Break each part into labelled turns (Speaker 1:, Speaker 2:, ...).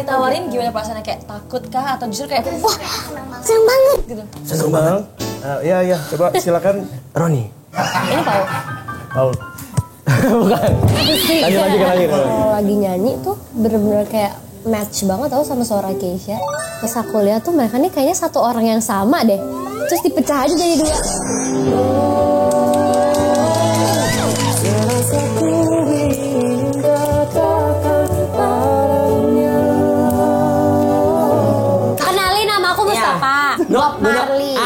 Speaker 1: ditawarin gimana perasaannya, kayak takut kah atau justru kayak wah seneng banget gitu?
Speaker 2: Seneng banget. Iya, coba silakan Roni.
Speaker 1: Ini Paul.
Speaker 2: Bukan. Lanjut.
Speaker 3: Kalau lagi nyanyi tuh bener-bener kayak match banget tau sama suara Keisha. Pas aku lihat tuh mereka nih kayaknya satu orang yang sama deh. Terus dipecah aja jadi dua. Kenalin, nama aku Mustafa. Bob Marley.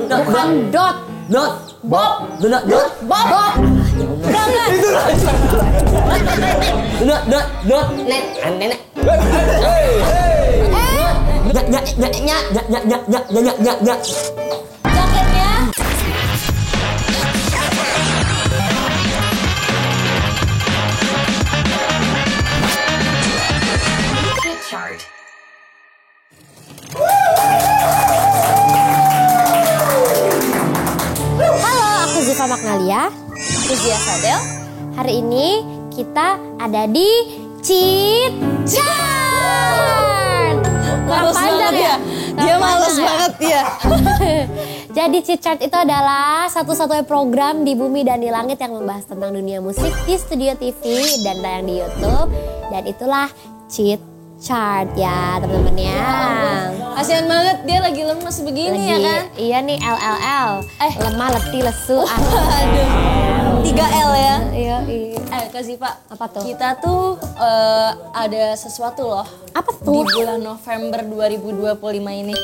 Speaker 3: Bukan Dot. Bob. Bob.
Speaker 2: Dot.
Speaker 3: Nenek.
Speaker 1: Jaketnya
Speaker 3: Halo, aku Ziva Magnalia.
Speaker 1: Zia Sadel.
Speaker 3: Hari ini kita ada di Cheat Chart.
Speaker 1: Males
Speaker 3: Panjang
Speaker 1: banget ya. Dia males banget ya.
Speaker 3: Jadi Cheat Chart itu adalah satu-satunya program di bumi dan di langit yang membahas tentang dunia musik di Studio TV dan tayang di YouTube. Dan itulah Cheat Chart ya teman-teman ya.
Speaker 1: Kasian banget dia lagi lemes begini ya kan?
Speaker 3: Iya nih LLL. Lemah, letih, lesu.
Speaker 1: Aduh. 3L ya.
Speaker 3: Iya.
Speaker 1: Kak Ziva,
Speaker 3: Apa tuh?
Speaker 1: kita tuh ada sesuatu loh
Speaker 3: Apa
Speaker 1: di
Speaker 3: tuh?
Speaker 1: bulan November 2025 ini.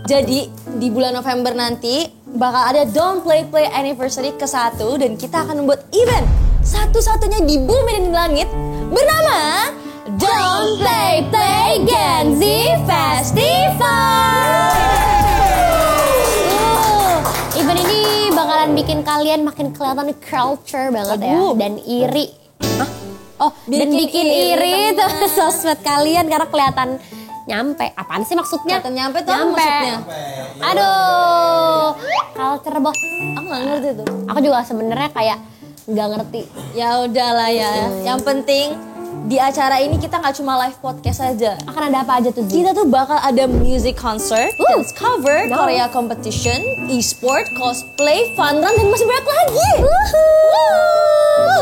Speaker 1: Jadi di bulan November nanti bakal ada Don't Play Play Anniversary ke-1 dan kita akan membuat event satu-satunya di bumi dan di langit bernama Don't Play Play Gen Z Festival.
Speaker 3: Event ini bakalan bikin kalian makin kelihatan culture banget ya dan iri. Oh, dan bikin iri tuh sosmed kalian karena kelihatan nyampe. Apaan sih maksudnya?
Speaker 1: Kelihatan nyampe tuh apa maksudnya?
Speaker 3: Aduh, culture boh.
Speaker 1: Aku nggak ngerti tuh.
Speaker 3: Aku juga sebenarnya kayak nggak ngerti.
Speaker 1: Ya udahlah ya. Yang penting di acara ini kita nggak cuma live podcast saja.
Speaker 3: Akan ada apa aja tuh?
Speaker 1: Kita tuh bakal ada music concert, dance cover,
Speaker 3: Wow.
Speaker 1: Korea competition, e-sport, cosplay, fun run, dan masih banyak lagi.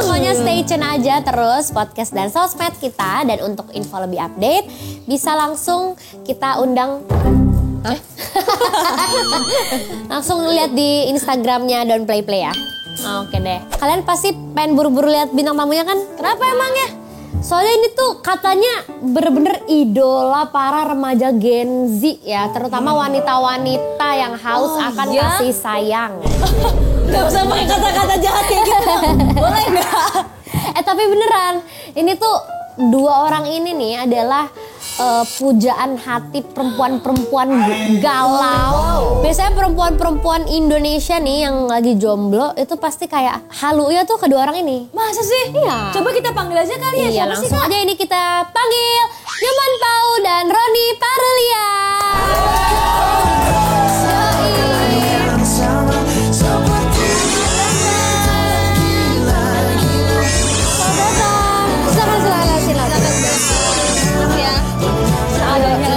Speaker 3: Pokoknya stay tune aja terus podcast dan sosmed kita. Dan untuk info lebih update bisa langsung kita undang. Langsung lihat di Instagramnya Don't Play Play ya. Oke deh. Kalian pasti pengen buru-buru lihat bintang tamunya kan?
Speaker 1: Kenapa emangnya?
Speaker 3: Soalnya ini tuh katanya bener-bener idola para remaja Gen Z ya. Terutama wanita-wanita yang haus akan
Speaker 1: iya?
Speaker 3: kasih sayang.
Speaker 1: Gak usah pakai kata-kata jahat kayak gitu. Boleh nggak?
Speaker 3: Tapi beneran, ini tuh dua orang ini nih adalah pujaan hati perempuan-perempuan galau. Biasanya perempuan-perempuan Indonesia nih yang lagi jomblo itu pasti kayak halunya tuh kedua orang ini.
Speaker 1: Masa sih?
Speaker 3: Iya.
Speaker 1: Coba kita panggil aja kali ya.
Speaker 3: Iya,
Speaker 1: Siapa sih,
Speaker 3: langsung
Speaker 1: Kak?
Speaker 3: aja ini kita panggil Nyoman Pau dan Roni Parulia.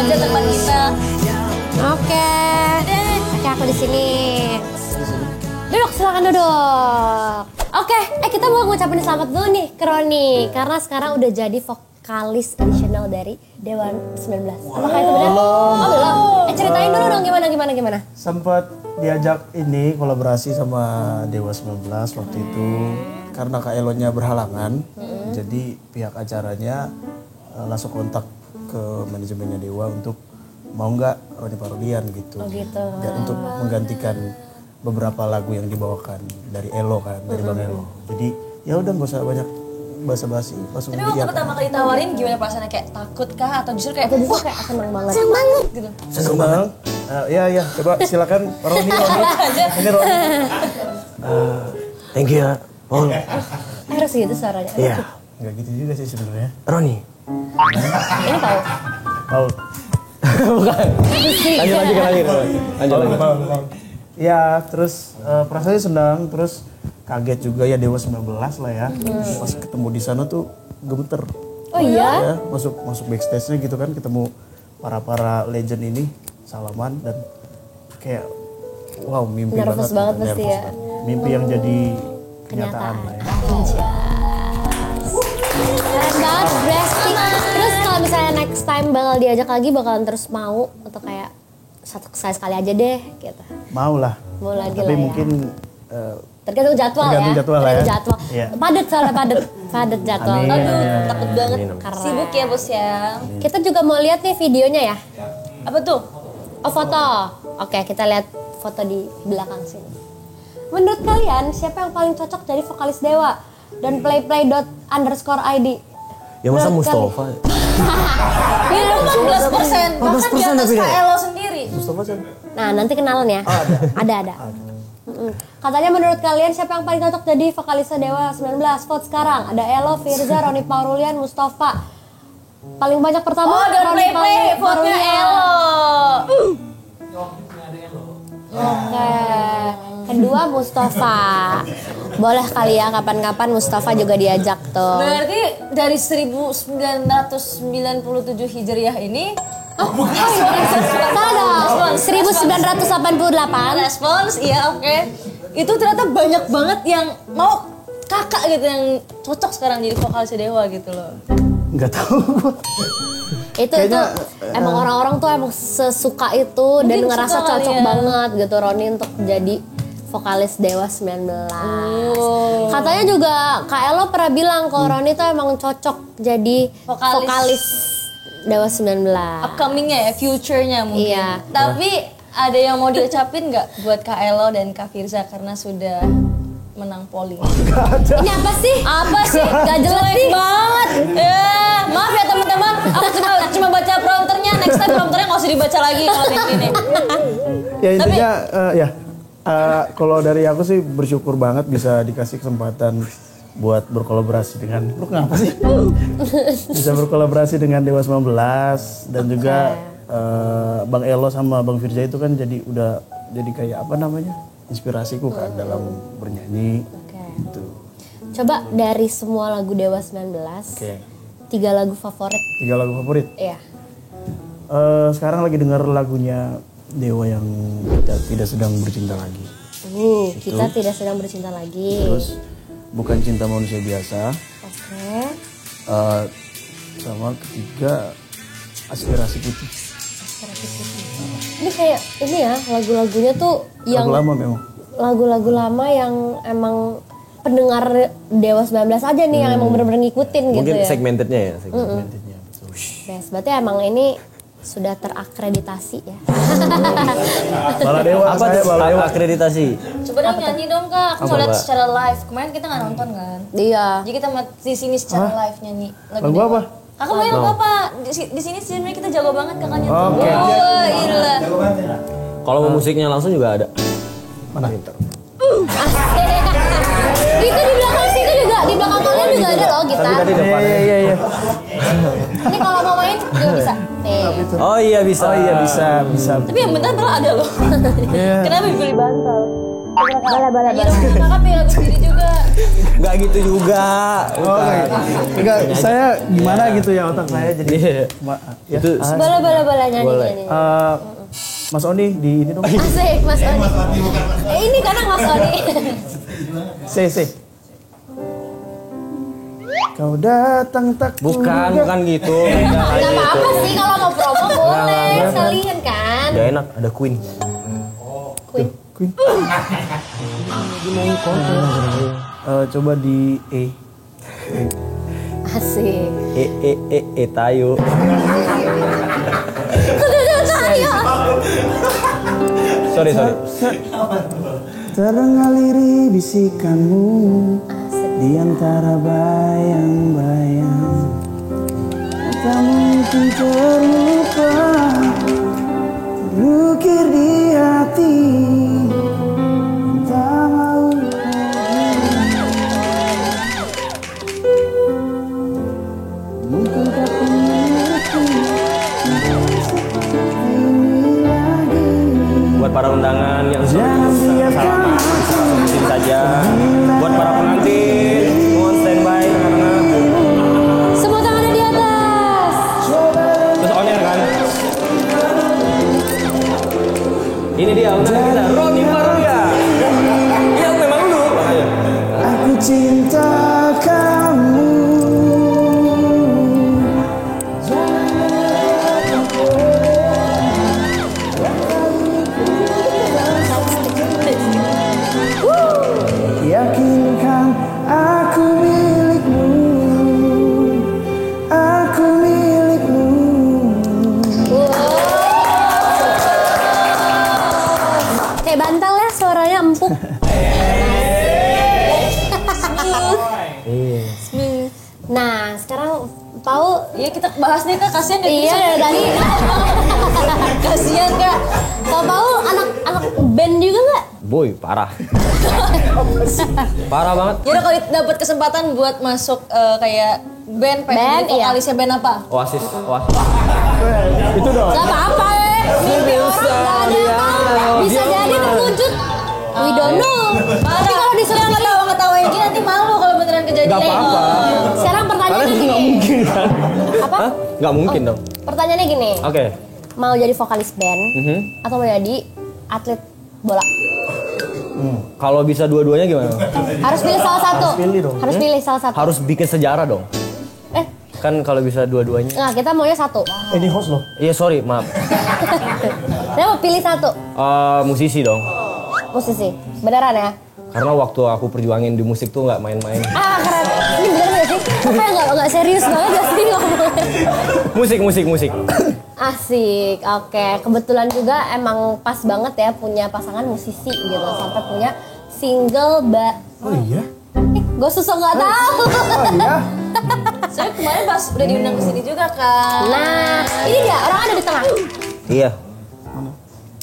Speaker 1: Aja teman kita.
Speaker 3: Oke, aku di sini. Duduk, silakan duduk. Oke, kita mau ngucapin selamat dulu nih ke Roni karena sekarang udah jadi vokalis additional dari Dewa 19. Apakah itu benar? Oh, belum. Ceritain dulu dong gimana?
Speaker 2: Sempat diajak ini kolaborasi sama Dewa 19 waktu itu karena Kak Elonya berhalangan. Jadi pihak acaranya langsung kontak ke manajemennya Dewa untuk mau nggak Roni Parulian gitu.
Speaker 3: Oh gitu.
Speaker 2: Dan untuk menggantikan beberapa lagu yang dibawakan dari Elo kan, dari Bang Elo. Jadi ya udah nggak usah banyak basa-basi, langsung
Speaker 1: Tapi waktu
Speaker 2: diiyakan.
Speaker 1: pertama kali ditawarin gimana perasaannya, kayak takut kah atau justru kayak wah
Speaker 3: Kayak seneng banget.
Speaker 1: seneng banget gitu?
Speaker 2: Seneng banget. Iya, coba silakan Roni. Ini Roni. Thank you ya, Paul.
Speaker 3: Harus gitu suaranya.
Speaker 2: Iya, nggak gitu juga sih sebenarnya. Roni.
Speaker 3: Ini Pau.
Speaker 2: Paul. Bukan. Lanjut lagi. Ya, terus perasaannya senang, terus kaget juga ya Dewa 19 lah ya. Pas ketemu di sana tuh gemeter.
Speaker 3: Oh iya?
Speaker 2: Ya, masuk backstage-nya gitu kan, ketemu para legend ini, salaman dan kayak wow, mimpi
Speaker 3: Nervous banget pasti ya.
Speaker 2: Mimpi yang jadi kenyataan lah ya.
Speaker 3: Keren banget, breasting. Terus kalau misalnya next time bakal diajak lagi, bakalan terus mau atau kayak sekali aja deh gitu.
Speaker 2: Mau lah.
Speaker 3: Mau lagi
Speaker 2: tapi
Speaker 3: lah ya.
Speaker 2: mungkin
Speaker 3: Tergantung jadwal
Speaker 2: tergantung
Speaker 3: ya.
Speaker 2: jadwal lah ya.
Speaker 3: Tergantung jadwal.
Speaker 2: Iya.
Speaker 3: Padat soalnya padat jadwal.
Speaker 2: Amin.
Speaker 1: Aduh, takut banget.
Speaker 3: Keren.
Speaker 1: Sibuk ya bos ya.
Speaker 3: Kita juga mau lihat nih videonya ya.
Speaker 1: Apa tuh?
Speaker 3: Oh foto. Oke, kita lihat foto di belakang sini. Menurut kalian siapa yang paling cocok jadi vokalis Dewa? Dan _ID.
Speaker 4: Ya masa
Speaker 3: Menurut
Speaker 4: Mustafa?
Speaker 1: Itu 14%. Bahkan di
Speaker 4: 14%
Speaker 1: atas
Speaker 4: tapi ya?
Speaker 1: KLO sendiri.
Speaker 4: Mustafa kan?
Speaker 3: Nah, nanti kenalan ya. Ada. Katanya menurut kalian siapa yang paling cocok jadi vokalisnya Dewa 19? Vote sekarang. Ada Elo, Firza, Roni Paurulian, Mustafa. Paling banyak pertama
Speaker 1: Oh, dan
Speaker 3: Roni
Speaker 1: play vote-nya Elo.
Speaker 3: Oke. Kedua Mustafa. Boleh kali ya kapan-kapan Mustafa juga diajak tuh.
Speaker 1: Berarti dari 1997 Hijriah ini
Speaker 3: Salah dong. 1988.
Speaker 1: respons, iya oke. Itu ternyata banyak banget yang mau kakak gitu yang cocok sekarang jadi vokalis Dewa gitu loh.
Speaker 2: Nggak tahu.
Speaker 3: Itu emang orang-orang tuh emang sesuka itu dan
Speaker 1: Mungkin
Speaker 3: ngerasa
Speaker 1: suka kali
Speaker 3: cocok
Speaker 1: ya.
Speaker 3: banget gitu Roni untuk jadi vokalis Dewa 19. Katanya juga Kak Elo pernah bilang kalau Roni tuh emang cocok jadi vokalis Dewa 19.
Speaker 1: Upcomingnya ya, future-nya mungkin.
Speaker 3: Iya.
Speaker 1: Tapi ada yang mau diucapin nggak buat Kak Elo dan Kak Firza karena sudah menang polling?
Speaker 3: Ini apa sih?
Speaker 1: Apa sih?
Speaker 3: Gak jelas
Speaker 1: Jelek
Speaker 3: nih.
Speaker 1: banget. Ya, maaf ya teman-teman. Aku cuma baca prompternya. Next time prompternya nggak usah dibaca lagi kalau kayak gini.
Speaker 2: Ya intinya kalau dari aku sih bersyukur banget bisa dikasih kesempatan buat berkolaborasi dengan lu kenapa sih? Bisa berkolaborasi dengan Dewa 19 dan juga Bang Elo sama Bang Firza itu kan udah jadi kayak apa namanya? Inspirasiku kan dalam bernyanyi. Gitu.
Speaker 3: Coba dari semua lagu Dewa 19, 3 lagu favorit.
Speaker 2: 3 lagu favorit.
Speaker 3: Iya.
Speaker 2: Sekarang lagi denger lagunya Dewa yang kita tidak sedang bercinta lagi.
Speaker 3: Kita tidak sedang bercinta lagi.
Speaker 2: Terus bukan cinta manusia biasa.
Speaker 3: Oke.
Speaker 2: Sama ketiga aspirasi putih.
Speaker 3: Ini kayak ini ya lagu-lagunya tuh yang
Speaker 2: Lagu lama memang.
Speaker 3: lagu-lagu lama yang emang pendengar Dewa 19 aja nih yang emang bener-bener ngikutin gitu
Speaker 4: Mungkin
Speaker 3: ya.
Speaker 4: segmentednya ya.
Speaker 2: Segmentednya, betul.
Speaker 3: Best, berarti emang ini sudah terakreditasi ya.
Speaker 2: Bala Dewa
Speaker 4: Apa
Speaker 2: saya
Speaker 4: tuh
Speaker 2: Bala Dewa.
Speaker 4: akreditasi?
Speaker 1: Coba dong nyanyi dong Kak. Aku mau
Speaker 4: Apa,
Speaker 1: lihat
Speaker 4: Mbak?
Speaker 1: secara live. Kemarin kita nggak nonton kan.
Speaker 3: Iya.
Speaker 1: Jadi kita di sini secara live nyanyi
Speaker 2: Lagu
Speaker 1: Dewa.
Speaker 2: apa?
Speaker 1: Kakak mau lagu apa? Di sini sebenarnya kita jago banget kakaknya tuh.
Speaker 2: Oke.
Speaker 1: Oh, gila.
Speaker 4: Kalau mau musiknya langsung juga ada.
Speaker 2: Mana?
Speaker 3: Itu di belakang situ juga, di belakang kalian juga ada loh gitar.
Speaker 4: Tapi tadi depan.
Speaker 2: Iya.
Speaker 3: Ini kalau mau main juga bisa. Nih.
Speaker 4: Oh iya bisa.
Speaker 2: Oh iya bisa.
Speaker 1: Tapi yang bentar malah ada loh.
Speaker 2: Iya.
Speaker 1: Kenapa pilih bantal?
Speaker 3: Bala.
Speaker 1: Iya dong, kakak pilih lagu sendiri juga.
Speaker 4: Nggak gitu juga.
Speaker 2: Oh enggak, saya gimana gitu ya otak saya jadi.
Speaker 4: Iya.
Speaker 2: Ya.
Speaker 4: Itu
Speaker 3: Bala nyanyi.
Speaker 4: Boleh.
Speaker 2: Mas Oni di ini dong.
Speaker 3: Asik Mas Oni. Ini karena Mas Oni.
Speaker 2: C. Kau datang tak
Speaker 4: bukan gitu.
Speaker 3: Gak apa-apa sih kalau mau promo boleh sekalian kan.
Speaker 4: Gak enak ada Queen.
Speaker 3: Queen.
Speaker 2: Coba di E.
Speaker 3: Asik.
Speaker 4: Tayo. Sorry.
Speaker 2: Terdengar lirih bisikanmu
Speaker 3: Asik.
Speaker 2: di antara bayang-bayang. Tak mungkin terlupa, terukir di hati. Tak mau mungkin tak mengerti ini lagi.
Speaker 4: Buat para undangan yang
Speaker 2: Jangan biarkan
Speaker 4: sebutin saja. Buat para pengantin, mohon standby tengah-tengah.
Speaker 3: Semua tangan ada di empuk.
Speaker 4: Iya.
Speaker 3: Nah, sekarang Pau,
Speaker 1: Iya kita bahas nih Kak, kasihan deh.
Speaker 3: iya dari tadi.
Speaker 1: Kasihan Kak.
Speaker 3: Kalau Pau anak band juga nggak?
Speaker 4: Boy, parah. Parah banget.
Speaker 1: Yaudah kalau dapat kesempatan buat masuk kayak band, pengen
Speaker 3: Band,
Speaker 1: jadi vokalisnya band apa?
Speaker 4: Oasis.
Speaker 2: Itu dong.
Speaker 3: Gak apa-apa mimpi orang gak ada yang tahu. Bisa jadi terwujud. We don't know. Tapi kalau disuruh
Speaker 1: ngetawain gini nanti malu kalau beneran kejadian.
Speaker 4: Gak apa-apa.
Speaker 3: Sekarang pertanyaannya
Speaker 4: Karena
Speaker 3: gini.
Speaker 4: nggak mungkin kan?
Speaker 3: Apa?
Speaker 4: Hah? Nggak mungkin dong.
Speaker 3: Pertanyaannya gini.
Speaker 4: Oke.
Speaker 3: Mau jadi vokalis band atau mau jadi atlet bola?
Speaker 4: Kalau bisa dua-duanya gimana?
Speaker 3: Harus pilih salah satu.
Speaker 2: Harus pilih dong.
Speaker 3: Harus pilih salah satu.
Speaker 4: Harus bikin sejarah dong.
Speaker 3: Eh,
Speaker 4: Kan kalau bisa dua-duanya.
Speaker 3: nah kita maunya satu.
Speaker 2: Ini host loh.
Speaker 4: Iya sorry, maaf.
Speaker 3: Saya mau pilih satu.
Speaker 4: Musisi dong.
Speaker 3: Musisi. Beneran ya?
Speaker 4: Karena waktu aku perjuangin di musik tuh nggak main-main.
Speaker 3: Ah keren. Ini bener gak sih? Apa yang gak serius banget gak sih ngomongnya?
Speaker 4: Musik.
Speaker 3: Asik, oke. Kebetulan juga emang pas banget ya punya pasangan musisi gitu. Sampai punya single
Speaker 2: Oh iya?
Speaker 3: gue susah gak tahu.
Speaker 2: Oh iya?
Speaker 1: Saya kemarin pas udah diundang ke sini juga Kak.
Speaker 3: Nah, ini dia orang ada di tengah.
Speaker 4: Iya.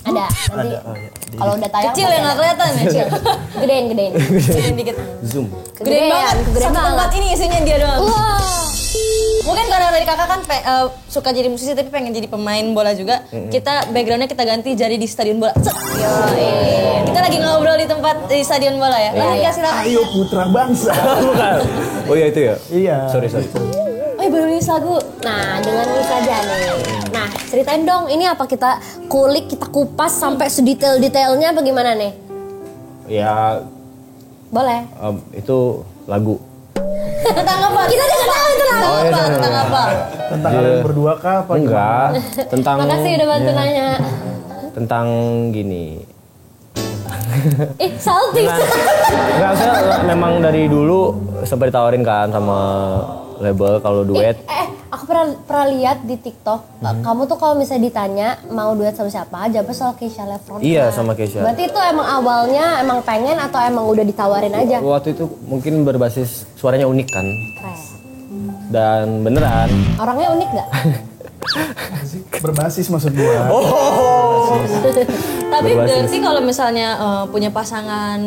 Speaker 3: Ada. Nanti
Speaker 2: Oh iya.
Speaker 3: kalau udah tayang
Speaker 1: Kecil ya nggak kelihatan ya.
Speaker 3: gedein.
Speaker 1: Gedein dikit.
Speaker 4: Zoom.
Speaker 1: Gedein banget.
Speaker 3: Gedein
Speaker 1: Satu tempat
Speaker 3: banget.
Speaker 1: ini isinya dia doang.
Speaker 3: Wow.
Speaker 1: Mungkin karena dari kakak kan suka jadi musisi tapi pengen jadi pemain bola juga. Kita backgroundnya kita ganti jadi di stadion bola. Cet. Kita lagi ngobrol di tempat di stadion bola ya. Lanjut
Speaker 3: Iya.
Speaker 1: kasih silakan.
Speaker 2: Ayo putra bangsa.
Speaker 4: Bukan. Oh iya itu ya?
Speaker 2: Iya.
Speaker 4: Sorry.
Speaker 1: Oh baru rilis lagu.
Speaker 3: Nah, dengan ini saja nih. Nah, ceritain dong, ini apa kita kulik, kita kupas sampai sedetail-detailnya bagaimana nih?
Speaker 4: Ya
Speaker 3: Boleh.
Speaker 4: itu lagu.
Speaker 1: Tentang apa?
Speaker 3: Kita juga tahu itu lah.
Speaker 4: Oh, iya,
Speaker 1: Tentang apa?
Speaker 2: Tentang kalian berdua kah? Apa
Speaker 4: Enggak. Tentang
Speaker 3: Makasih udah bantu nanya.
Speaker 4: tentang gini.
Speaker 3: Salty.
Speaker 4: Enggak, saya memang dari dulu sempat ditawarin kan sama label kalau duet.
Speaker 3: Aku pernah lihat di TikTok, kamu tuh kalau misalnya ditanya mau duet sama siapa, jawabnya soal Keisha Lefron.
Speaker 4: Iya, sama Keisha.
Speaker 3: Berarti itu emang awalnya emang pengen atau emang udah ditawarin aja?
Speaker 4: Waktu itu mungkin berbasis suaranya unik kan.
Speaker 3: Keren.
Speaker 4: Dan beneran.
Speaker 3: Orangnya unik gak?
Speaker 2: Berbasis maksud gua.
Speaker 1: Tapi
Speaker 4: Berbasis.
Speaker 1: berarti kalau misalnya punya pasangan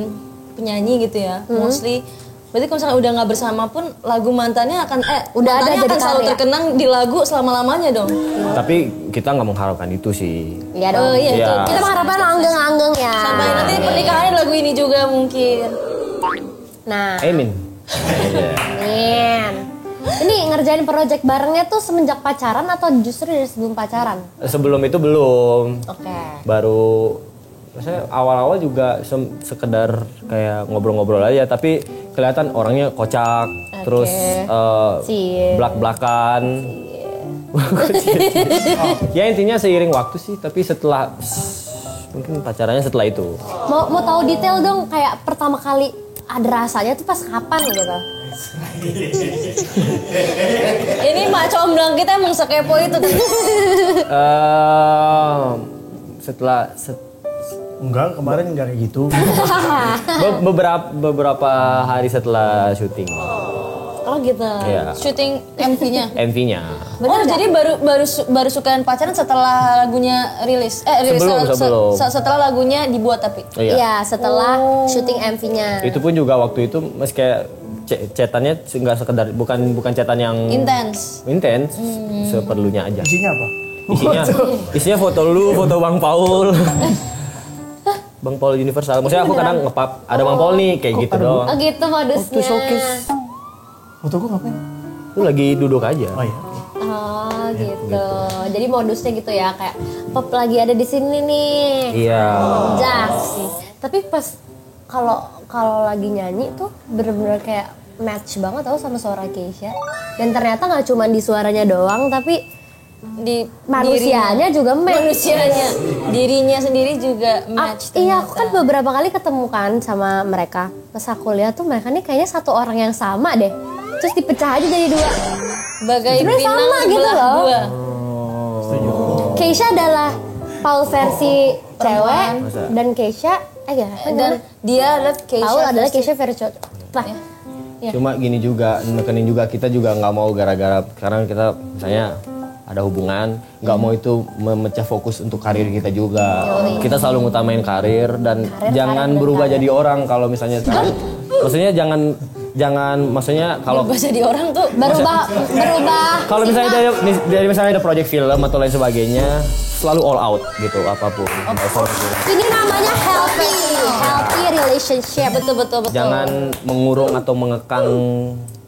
Speaker 1: penyanyi gitu ya, mostly berarti kalau misalnya udah nggak bersama pun lagu mantannya akan
Speaker 3: Udah ada
Speaker 1: mantannya
Speaker 3: jadi
Speaker 1: akan selalu
Speaker 3: karya.
Speaker 1: terkenang di lagu selama-lamanya dong.
Speaker 4: Tapi kita nggak mengharapkan itu sih.
Speaker 3: Iya dong.
Speaker 1: Iya,
Speaker 4: Iya.
Speaker 3: Kita mengharapkan langgeng-langgeng ya.
Speaker 1: Sampai nanti pernikahannya lagu ini juga mungkin.
Speaker 3: Nah,
Speaker 4: Amin.
Speaker 3: amin. Ini ngerjain project barengnya tuh semenjak pacaran atau justru dari sebelum pacaran?
Speaker 4: Sebelum itu belum.
Speaker 3: Oke.
Speaker 4: Baru saya awal-awal juga sekedar kayak ngobrol-ngobrol aja, tapi kelihatan orangnya kocak, terus
Speaker 3: Cie.
Speaker 4: belak-belakan. Ya intinya seiring waktu sih, tapi setelah mungkin pacarannya setelah itu.
Speaker 3: Mau tahu detail dong kayak pertama kali ada rasanya tuh pas kapan gitu?
Speaker 1: Ini Mak Comblang kita emang sekepo itu.
Speaker 4: Setelah
Speaker 2: Enggak, kemarin enggak kayak gitu.
Speaker 4: beberapa hari setelah syuting.
Speaker 3: Oh gitu.
Speaker 4: Iya.
Speaker 1: Syuting MV-nya.
Speaker 4: MV-nya.
Speaker 1: Benar, jadi baru sukaan pacaran setelah lagunya rilis.
Speaker 4: Sebelum.
Speaker 1: Setelah lagunya dibuat tapi.
Speaker 4: Iya.
Speaker 3: Iya, setelah syuting MV-nya.
Speaker 4: Itu pun juga waktu itu meski kayak chatannya nggak sekedar bukan chatan yang
Speaker 1: Intens.
Speaker 4: seperlunya aja.
Speaker 2: Isinya apa?
Speaker 4: Isinya foto lu, foto Bang Paul. Bang Paul Universal. Maksudnya aku kadang ngepap ada Bang Paul nih kayak gitu doang.
Speaker 3: Oh gitu modusnya.
Speaker 2: Waktu showcase. Foto gua ngapain?
Speaker 4: Lu lagi duduk aja.
Speaker 2: Oh iya.
Speaker 3: Oh gitu. Jadi modusnya gitu ya kayak pop lagi ada di sini nih.
Speaker 4: Iya.
Speaker 3: Jas. Tapi pas kalau lagi nyanyi tuh bener-bener kayak match banget tau sama suara Keisha. Dan ternyata nggak cuma di suaranya doang tapi
Speaker 1: Di
Speaker 3: manusianya juga match.
Speaker 1: manusianya, dirinya sendiri juga match.
Speaker 3: Iya, aku kan beberapa kali ketemu kan sama mereka. Pas aku lihat tuh mereka nih kayaknya satu orang yang sama deh. Terus dipecah aja jadi dua.
Speaker 1: Bagai
Speaker 3: Sebenarnya
Speaker 1: pinang
Speaker 3: sama gitu
Speaker 1: sebelah
Speaker 3: loh.
Speaker 1: dua.
Speaker 3: Keisha adalah Paul versi cewek
Speaker 4: Masa?
Speaker 3: dan Keisha Ya.
Speaker 1: Dan dia adalah Keisha.
Speaker 3: Paul adalah Keisha very cocok. Nah,
Speaker 4: Cuma gini juga, nekenin juga kita juga nggak mau gara-gara karena kita misalnya ada hubungan, nggak mau itu memecah fokus untuk karir kita juga. Kita selalu ngutamain karir dan jangan berubah jadi orang kalau misalnya. Maksudnya maksudnya kalau
Speaker 1: Berubah jadi orang tuh
Speaker 3: berubah.
Speaker 4: kalau misalnya dari misalnya ada project film atau lain sebagainya, selalu all out gitu apapun.
Speaker 3: Ini namanya healthy relationship.
Speaker 1: betul.
Speaker 4: Jangan mengurung atau mengekang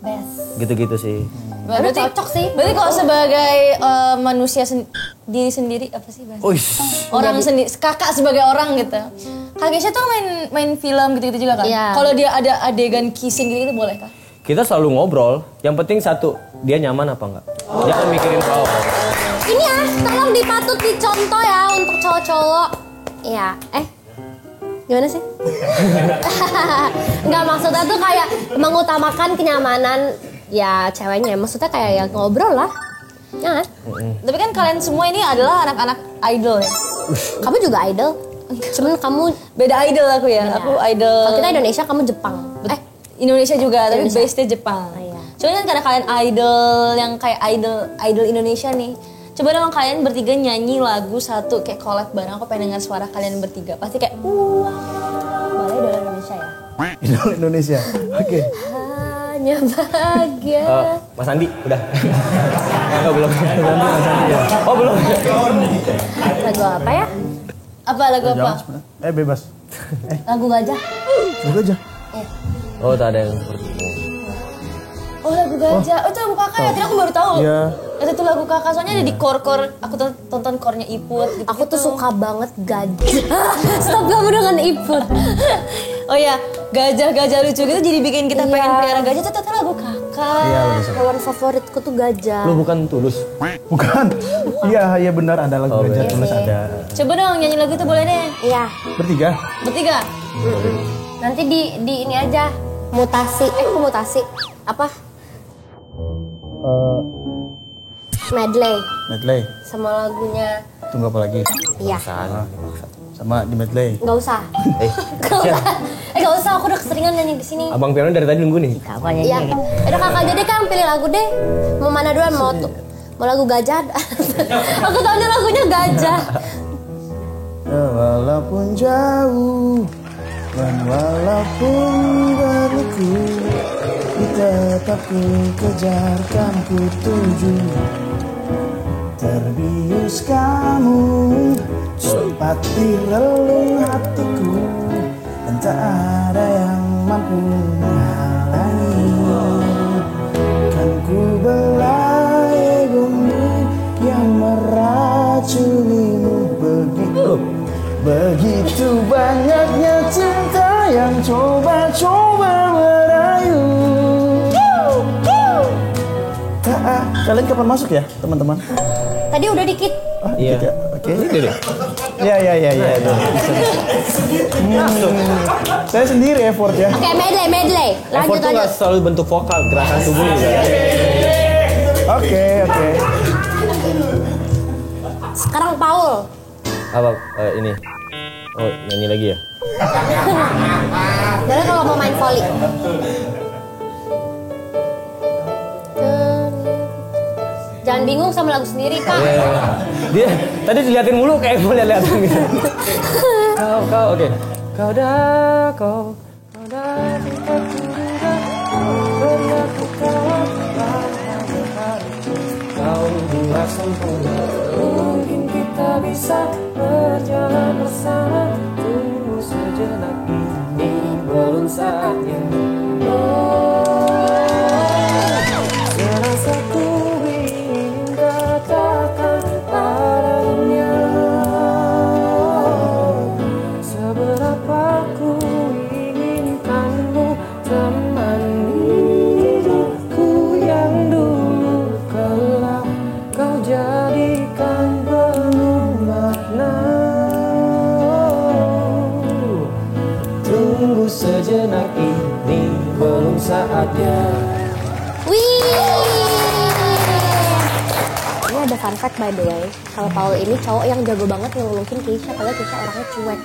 Speaker 3: Best.
Speaker 4: gitu-gitu sih.
Speaker 1: Berarti
Speaker 3: cocok sih.
Speaker 1: Berarti kalau sebagai manusia diri sendiri apa sih bahasa? Orang sendiri, kakak sebagai orang gitu. Kak Keisha tuh main film gitu-gitu juga kan?
Speaker 3: Iya.
Speaker 1: Kalau dia ada adegan kissing gitu boleh kah?
Speaker 4: Kita selalu ngobrol. Yang penting satu, dia nyaman apa enggak. Jangan mikirin apa.
Speaker 3: Ini ya, tolong dipatut dicontoh ya untuk cowok-cowok. Iya, gimana sih? Enggak, maksudnya tuh kayak mengutamakan kenyamanan ya ceweknya. Maksudnya kayak ya ngobrol lah. Ya kan?
Speaker 1: Tapi kan kalian semua ini adalah anak-anak idol ya?
Speaker 3: Kamu juga idol. Cuman kamu
Speaker 1: Beda idol aku ya, aku idol.
Speaker 3: kalau kita Indonesia, kamu Jepang.
Speaker 1: Indonesia juga, tapi
Speaker 3: Indonesia.
Speaker 1: base-nya Jepang.
Speaker 3: Iya.
Speaker 1: Cuman kan karena kalian idol yang kayak idol Indonesia nih. Coba dong kalian bertiga nyanyi lagu satu kayak collab bareng. Aku pengen dengar suara kalian bertiga. Pasti kayak
Speaker 3: Boleh idol Indonesia ya?
Speaker 2: Idol Indonesia. Oke.
Speaker 3: Hanya bahagia.
Speaker 4: Mas Andi, udah. Oh, belum. Oh, belum.
Speaker 3: Lagu apa ya?
Speaker 1: apa lagu apa?
Speaker 2: Jangan sebenarnya. Bebas.
Speaker 3: Lagu gajah.
Speaker 2: Lagu aja.
Speaker 4: Oh, tak ada yang seperti itu.
Speaker 1: Oh lagu gajah. Oh itu lagu kakak ya? Tadi aku baru tahu.
Speaker 2: Iya.
Speaker 1: Itu lagu kakak soalnya ada di core. Aku tonton core-nya Iput. Gitu.
Speaker 3: Aku tuh suka banget gajah. Stop kamu dengan Iput.
Speaker 1: Oh ya, gajah-gajah lucu gitu jadi bikin kita pengen pelihara gajah. Itu ternyata lagu kakak.
Speaker 2: Iya, benar.
Speaker 3: Hewan favoritku tuh gajah.
Speaker 4: Lu bukan Tulus.
Speaker 2: Bukan. Iya benar ada lagu gajah tulus ada.
Speaker 1: Coba dong nyanyi lagu itu boleh deh.
Speaker 3: Iya.
Speaker 2: Bertiga.
Speaker 1: Bertiga.
Speaker 3: Nanti di ini aja. Mutasi. Kok mutasi? Apa? Medley.
Speaker 2: Medley.
Speaker 3: Sama lagunya.
Speaker 2: Tunggu apa lagi?
Speaker 3: Iya.
Speaker 2: Sama di medley.
Speaker 3: Nggak usah. Nggak usah. Aku udah keseringan nyanyi di sini.
Speaker 4: Abang Piano dari tadi nunggu nih.
Speaker 3: Iya. Udah kakak aja deh, Kang, pilih lagu deh. Mau mana duluan? Mau lagu gajah? Aku tahunya lagunya gajah.
Speaker 2: Walaupun jauh dan walaupun berliku, tetap ku kejar kan ku tuju. Terbius kamu sempat di relung hatiku, dan tak ada yang mampu menghalangi. Kan ku belah egomu yang meracunimu begitu banyaknya cinta yang coba-coba merayu. Kalian kapan masuk ya teman-teman?
Speaker 3: Tadi udah dikit.
Speaker 4: Iya.
Speaker 2: Oke.
Speaker 4: Itu deh.
Speaker 2: Ya. Saya sendiri effort ya.
Speaker 3: Oke, medley.
Speaker 4: Effort
Speaker 3: Lanjut.
Speaker 4: tuh nggak selalu bentuk vokal, gerakan tubuh juga.
Speaker 2: Oke.
Speaker 3: Sekarang Paul.
Speaker 4: Apa ini? Oh, nyanyi lagi ya?
Speaker 3: Boleh kalau mau main volley. Jangan bingung sama lagu sendiri, Kak.
Speaker 4: Dia tadi diliatin mulu kayak mau liatin gitu. Kau oke. Kau dah kau dua sempurna. Mungkin kita bisa berjalan bersama. Tunggu sejenak, ini belum saatnya. Serasa ku ingin katakan padanya seberapa ku inginkanmu temani hidupku yang dulu kelak kau jadikan penuh makna. Tunggu sejenak, ini belum saatnya.
Speaker 3: Wih. Ini ada fun fact by the way. Kalau Paul ini cowok yang jago banget ngelulukin Keisha, padahal Keisha orangnya cuek.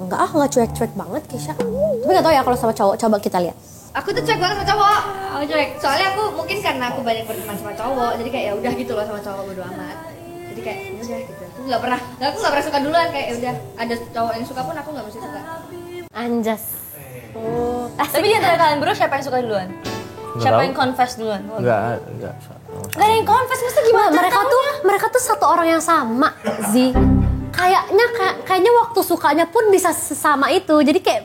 Speaker 3: Enggak cuek-cuek banget Keisha. Tapi nggak tahu ya kalau sama cowok, coba kita lihat.
Speaker 5: Aku tuh cuek banget sama cowok. Aku cuek. Soalnya aku mungkin karena aku banyak berteman sama cowok, jadi kayak ya udah gitu loh sama cowok bodo amat. Jadi kayak ya udah gitu. Aku nggak pernah suka duluan kayak ya udah ada cowok yang suka pun aku nggak mesti suka.
Speaker 3: Anjas.
Speaker 1: Tapi di antara kalian berdua siapa yang suka duluan? Siapa yang confess duluan?
Speaker 4: Enggak.
Speaker 1: Gak ada yang confess, mesti gimana?
Speaker 3: Mereka tuh satu orang yang sama, Zi. Kayaknya waktu sukanya pun bisa sesama itu. Jadi kayak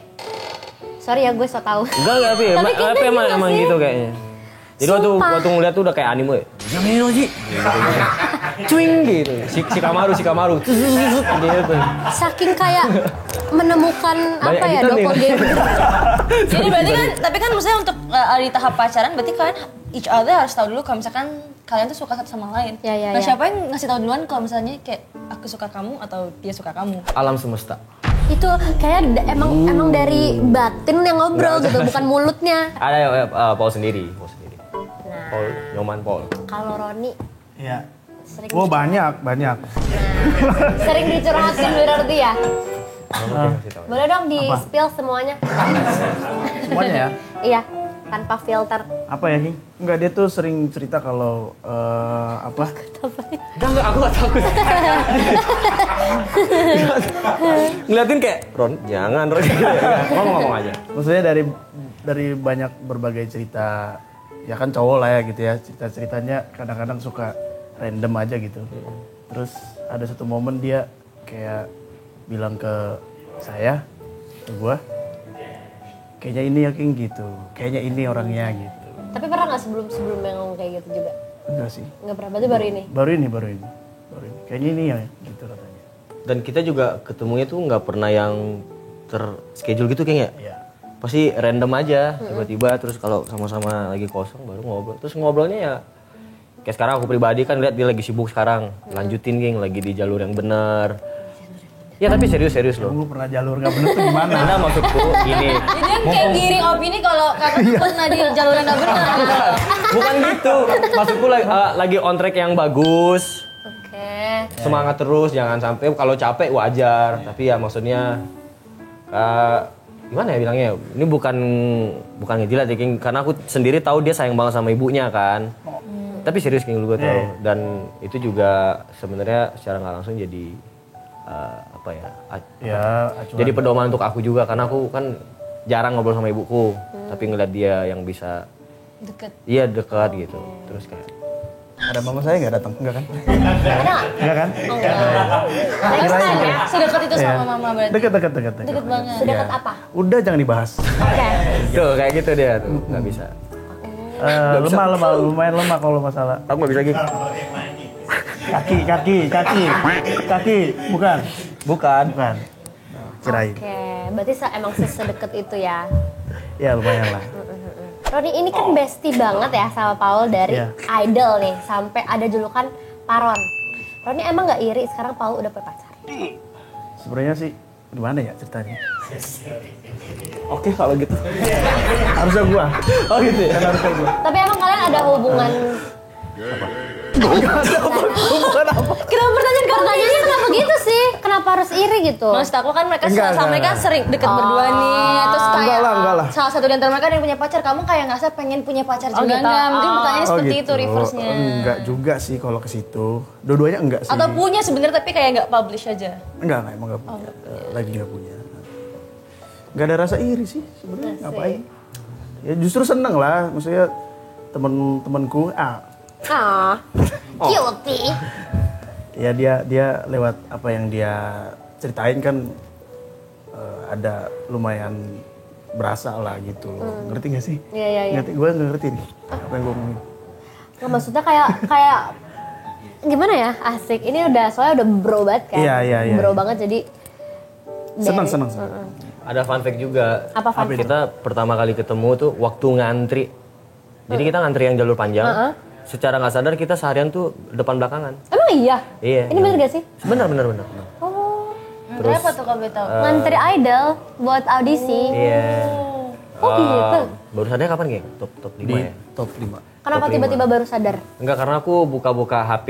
Speaker 3: sorry ya gue so tau.
Speaker 4: Enggak tapi emang gitu kayaknya. Jadi waktu ngeliat tuh udah kayak anime. Jamino Ji. Cuing gitu. Si Kamaru. Gitu.
Speaker 3: Saking kayak menemukan apa ya doppelganger.
Speaker 1: Jadi berarti kan, tapi kan maksudnya untuk di tahap pacaran berarti kalian each other harus tahu dulu kalau misalkan kalian tuh suka satu sama lain.
Speaker 3: Ya.
Speaker 1: Nah siapa yang ngasih tahu duluan kalau misalnya kayak aku suka kamu atau dia suka kamu?
Speaker 4: Alam semesta.
Speaker 3: Itu kayak emang dari batin yang ngobrol gitu, bukan mulutnya.
Speaker 4: Ada ya Paul sendiri. Paul, Nyoman Paul.
Speaker 3: Kalau Roni
Speaker 2: Iya.
Speaker 3: sering
Speaker 2: Oh banyak.
Speaker 3: sering dicurhatin berarti ya. Boleh dong di spill semuanya.
Speaker 2: Semuanya ya?
Speaker 3: Iya, tanpa filter.
Speaker 2: Apa ya, King? Enggak, dia tuh sering cerita kalau apa?
Speaker 4: Enggak, aku gak takut. Ngeliatin kayak, Ron, jangan Ron. Ngomong aja.
Speaker 2: Maksudnya dari banyak berbagai cerita, ya kan cowok lah ya gitu ya, cerita-ceritanya kadang-kadang suka random aja gitu. Terus ada satu momen dia kayak bilang ke saya, ke gua, kayaknya ini ya King gitu, kayaknya ini orangnya gitu.
Speaker 3: Tapi pernah nggak sebelum yang ngomong kayak gitu juga?
Speaker 2: Enggak sih.
Speaker 3: Nggak pernah, berarti baru ini?
Speaker 2: Baru ini. Kayaknya ini ya gitu katanya.
Speaker 4: Dan kita juga ketemunya tuh nggak pernah yang terschedule gitu kayaknya.
Speaker 2: Iya.
Speaker 4: Pasti random aja, tiba-tiba terus kalau sama-sama lagi kosong baru ngobrol. Terus ngobrolnya ya kayak sekarang aku pribadi kan lihat dia lagi sibuk sekarang. Lanjutin King, lagi di jalur yang benar. Ya tapi serius loh.
Speaker 2: Lu pernah jalur gak bener tuh gimana?
Speaker 4: Nah maksudku gini.
Speaker 1: Jadi yang kayak giring opini kalau kakak pernah di jalur yang gak benar.
Speaker 4: Bukan gitu. Maksudku lagi on track yang bagus.
Speaker 3: Oke.
Speaker 4: Semangat terus, jangan sampai kalau capek wajar. Tapi ya maksudnya gimana ya bilangnya? Ini bukan ngejilat ya King, karena aku sendiri tahu dia sayang banget sama ibunya kan. Tapi serius King, lu gue tahu. Dan itu juga sebenarnya secara nggak langsung jadi apa ya?
Speaker 2: Acuan.
Speaker 4: Jadi pedoman untuk aku juga, karena aku kan jarang ngobrol sama ibuku, tapi ngeliat dia yang bisa
Speaker 1: Deket.
Speaker 4: iya dekat gitu. Terus kayak
Speaker 2: Ada mama saya nggak datang? Enggak kan?
Speaker 3: Ada nggak?
Speaker 2: Enggak kan?
Speaker 3: Next time ya.
Speaker 1: Sedekat itu sama mama berarti.
Speaker 2: Dekat.
Speaker 1: Deket banget.
Speaker 3: Sedekat apa?
Speaker 2: Udah jangan dibahas.
Speaker 3: Oke.
Speaker 4: tuh kayak gitu dia tuh nggak bisa.
Speaker 2: Lumayan lemah kalau masalah.
Speaker 4: Aku nggak bisa gitu.
Speaker 2: Kaki, bukan.
Speaker 4: Bukan.
Speaker 2: Kirain.
Speaker 3: Oke, berarti emang sedekat itu ya.
Speaker 2: Ya lumayan lah.
Speaker 3: Roni ini kan bestie banget ya sama Paul dari
Speaker 2: Iya.
Speaker 3: Idol nih, sampai ada julukan Paron. Roni emang nggak iri sekarang Paul udah berpacar?
Speaker 2: Sebenarnya sih gimana ya ceritanya? Oke kalau gitu. Harusnya gua. Oh gitu ya. Harusnya gua.
Speaker 3: Tapi emang kalian ada hubungan?
Speaker 2: Bukan apa?
Speaker 3: Kenapa pertanyaannya kenapa gitu sih? Kenapa harus iri gitu?
Speaker 1: Maksud aku kan mereka
Speaker 2: Enggak.
Speaker 1: mereka sering deket berdua nih. Terus kayak
Speaker 2: Enggak lah.
Speaker 1: salah satu di antara mereka ada yang punya pacar. Kamu kayak ngerasa pengen punya pacar juga
Speaker 3: gitu.
Speaker 1: enggak? Mungkin pertanyaannya seperti
Speaker 2: gitu.
Speaker 1: itu reverse-nya.
Speaker 2: Enggak juga sih kalau ke situ. Dua-duanya enggak sih.
Speaker 1: Atau punya sebenarnya tapi kayak nggak publish aja.
Speaker 2: Enggak, emang enggak punya. Lagi enggak punya. Enggak ada rasa iri sih sebenarnya. Ngapain? Ya justru seneng lah. Maksudnya temen-temenku
Speaker 3: Guilty.
Speaker 2: ya dia lewat apa yang dia ceritain kan ada lumayan berasa lah gitu loh. Ngerti gak sih?
Speaker 3: Iya.
Speaker 2: Ngerti, gue gak ngerti nih apa yang gue ngomongin.
Speaker 3: Nggak, maksudnya kayak gimana ya, asik. Ini soalnya udah bro banget kan.
Speaker 2: Iya.
Speaker 3: Bro banget jadi.
Speaker 2: Seneng.
Speaker 4: Ada fun fact juga.
Speaker 3: Apa fun fact?
Speaker 4: Kita pertama kali ketemu tuh waktu ngantri. Jadi kita ngantri yang jalur panjang. Secara nggak sadar kita seharian tuh depan belakangan.
Speaker 3: Emang iya?
Speaker 4: Iya.
Speaker 3: Ini bener gak sih?
Speaker 4: Bener.
Speaker 3: Oh.
Speaker 4: Terus
Speaker 1: Apa tuh kalau boleh tahu?
Speaker 3: Ngantri idol buat audisi.
Speaker 4: iya.
Speaker 3: Oh gitu?
Speaker 4: Baru sadarnya kapan Geng? Top 5
Speaker 2: Di
Speaker 4: ya?
Speaker 2: top 5.
Speaker 3: Kenapa
Speaker 4: Top 5.
Speaker 3: tiba-tiba baru sadar?
Speaker 4: Enggak, karena aku buka-buka HP,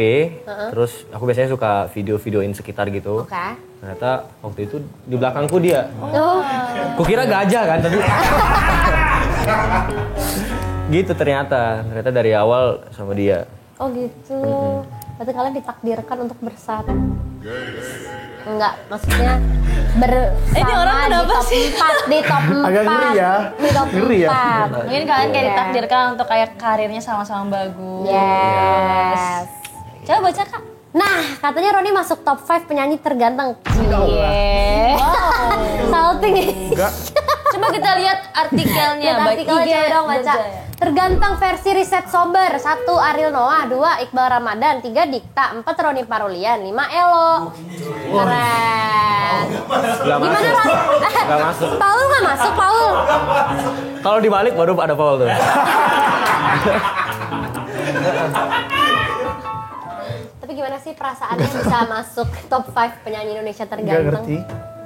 Speaker 4: terus aku biasanya suka video-videoin sekitar gitu.
Speaker 3: Oke.
Speaker 4: Ternyata waktu itu di belakangku dia.
Speaker 3: Oh.
Speaker 4: Kukira gajah kan tadi. Gitu ternyata dari awal sama dia.
Speaker 3: Oh gitu. Berarti kalian ditakdirkan untuk bersatu. Enggak, maksudnya bersama
Speaker 1: Ini orang kenapa sih?
Speaker 3: Di top 4.
Speaker 2: Agak ngeri ya.
Speaker 3: Di top
Speaker 2: Ngeri ya.
Speaker 3: 4.
Speaker 1: Mungkin kalian kayak
Speaker 3: Iya.
Speaker 1: ditakdirkan untuk kayak karirnya sama-sama bagus.
Speaker 3: Yes.
Speaker 1: Coba baca Kak.
Speaker 3: Nah, katanya Roni masuk top 5 penyanyi terganteng. Cie. Wow. Salting.
Speaker 2: Enggak.
Speaker 1: Coba kita lihat artikelnya.
Speaker 3: Lihat artikelnya
Speaker 1: IG
Speaker 3: coba dong baca.
Speaker 1: Berjaya.
Speaker 3: Terganteng versi riset sober. 1 Ariel Noah, 2 Iqbal Ramadan, 3 Dikta, 4 Roni Parulian, 5 Elo. Keren.
Speaker 4: Gak
Speaker 3: Gimana
Speaker 4: masuk.
Speaker 3: Ron?
Speaker 4: Gak masuk.
Speaker 3: Paul nggak masuk, Paul.
Speaker 4: Kalau dibalik baru ada Paul tuh.
Speaker 3: Tapi gimana sih perasaannya bisa masuk top 5 penyanyi Indonesia
Speaker 2: Enggak
Speaker 3: terganteng?
Speaker 2: ngerti.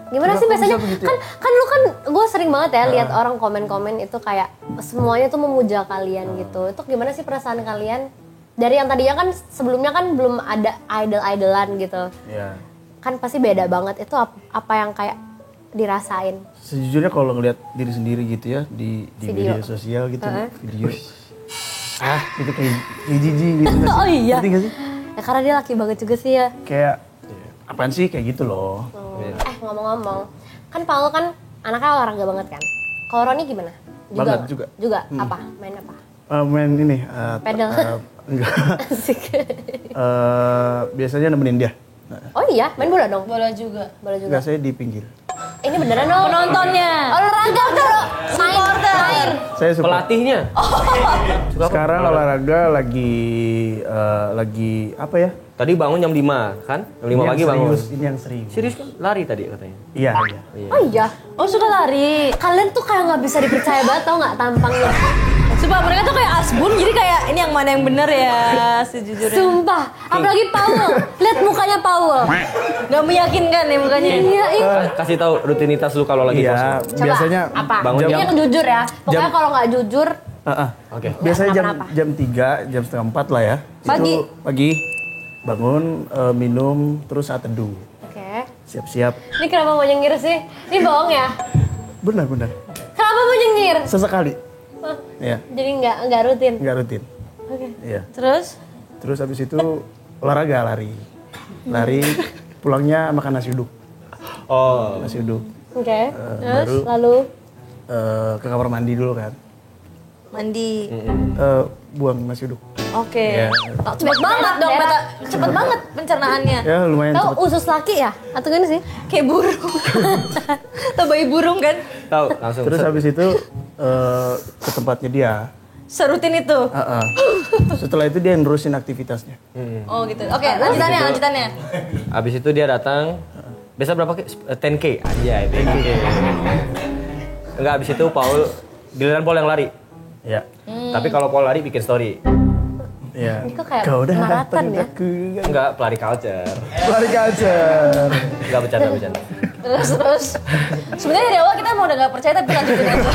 Speaker 3: Gimana
Speaker 2: Enggak,
Speaker 3: sih
Speaker 2: kok
Speaker 3: biasanya?
Speaker 2: bisa begitu ya?
Speaker 3: Kan lu kan gue sering banget ya lihat orang komen-komen itu kayak semuanya tuh memuja kalian gitu. Itu gimana sih perasaan kalian? Dari yang tadinya kan sebelumnya kan belum ada idol-idolan gitu.
Speaker 2: Ya.
Speaker 3: Kan pasti beda banget. Itu apa yang kayak dirasain?
Speaker 2: Sejujurnya kalau ngelihat diri sendiri gitu ya di
Speaker 3: Video.
Speaker 2: media sosial gitu,
Speaker 3: Heeh.
Speaker 2: video. Itu kayak jijik gitu nggak sih?
Speaker 3: Oh iya.
Speaker 2: Ngerti nggak sih?
Speaker 3: Ya karena dia laki banget juga sih ya.
Speaker 2: Kayak apaan sih kayak gitu loh.
Speaker 3: Ngomong-ngomong, kan Paul kan anaknya olahraga banget kan. Kalau Roni gimana?
Speaker 2: Banget juga.
Speaker 3: Juga apa? Main apa?
Speaker 2: Main ini.
Speaker 3: Pedal.
Speaker 2: Enggak.
Speaker 3: Asik.
Speaker 2: Biasanya nemenin dia.
Speaker 3: Oh iya, main bola dong.
Speaker 1: Bola juga.
Speaker 3: Bola juga.
Speaker 2: Enggak, saya di pinggir.
Speaker 3: Ini beneran dong.
Speaker 1: Penontonnya.
Speaker 3: Olahraga dong. Main.
Speaker 2: Saya suka.
Speaker 4: Pelatihnya.
Speaker 2: Sekarang olahraga lagi apa ya?
Speaker 4: Tadi bangun jam 5 kan? Jam 5
Speaker 2: Ini yang
Speaker 4: pagi bangun.
Speaker 2: serius, ini yang serius.
Speaker 4: Serius kan? Lari tadi katanya.
Speaker 2: Iya, iya.
Speaker 3: Oh iya.
Speaker 1: Oh suka lari.
Speaker 3: Kalian tuh kayak nggak bisa dipercaya banget tau nggak tampangnya.
Speaker 1: Sumpah mereka tuh kayak asbun jadi kayak ini yang mana yang bener ya sejujurnya.
Speaker 3: Sumpah. Apalagi Paul. Lihat mukanya Paul.
Speaker 1: Gak meyakinkan ya mukanya.
Speaker 3: Iya, iya.
Speaker 4: Kasih tahu rutinitas lu kalau lagi
Speaker 2: Iya,
Speaker 3: Coba,
Speaker 2: biasanya
Speaker 3: apa?
Speaker 4: bangun
Speaker 3: Ini
Speaker 4: jam-
Speaker 3: yang jujur ya. Pokoknya
Speaker 2: jam-
Speaker 3: kalau nggak jujur,
Speaker 4: Oke.
Speaker 2: biasanya
Speaker 3: kenapa-napa.
Speaker 2: jam 3, jam setengah 4 lah ya.
Speaker 1: Pagi.
Speaker 2: Itu pagi bangun, minum, terus saat teduh.
Speaker 3: oke.
Speaker 2: Siap-siap.
Speaker 3: Ini kenapa mau nyengir sih? Ini bohong ya?
Speaker 2: Benar-benar.
Speaker 3: Kenapa mau nyengir?
Speaker 2: Sesekali.
Speaker 3: Hah?
Speaker 2: Ya,
Speaker 3: Jadi nggak rutin.
Speaker 2: nggak rutin.
Speaker 3: Oke.
Speaker 2: Iya.
Speaker 1: Terus
Speaker 2: Terus habis itu olahraga, lari. Lari, pulangnya makan nasi uduk.
Speaker 4: Oh.
Speaker 2: Nasi uduk.
Speaker 3: Oke. Terus
Speaker 2: baru-
Speaker 3: lalu
Speaker 2: Ke kamar mandi dulu kan.
Speaker 1: mandi.
Speaker 2: Buang nasi uduk.
Speaker 1: Oke.
Speaker 2: Iya.
Speaker 1: Oh, cepet banget dong,
Speaker 3: Berak.
Speaker 1: Beta. Cepet banget pencernaannya.
Speaker 2: Ya lumayan
Speaker 3: tahu
Speaker 2: cepet.
Speaker 3: usus laki ya? Atau gimana sih?
Speaker 1: Kayak burung. Atau bayi burung kan?
Speaker 4: Tahu langsung.
Speaker 2: Terus habis itu ke tempatnya dia.
Speaker 1: Serutin itu.
Speaker 2: Setelah itu dia nerusin aktivitasnya.
Speaker 1: Oh gitu. Oke, lanjutannya.
Speaker 4: Habis itu dia datang. Biasa berapa Ki? 10K. Anjay, 10K. Enggak, habis itu Paul giliran Paul yang lari.
Speaker 2: Ya.
Speaker 4: Tapi kalau Paul lari bikin story.
Speaker 2: Ya.
Speaker 3: Ini kok kayak
Speaker 2: Kau udah
Speaker 3: maraton ya?
Speaker 2: aku
Speaker 4: Enggak, pelari culture.
Speaker 2: lari culture.
Speaker 4: Enggak bercanda.
Speaker 1: Terus. Sebenarnya dari awal kita mau udah gak percaya tapi lanjutin aja.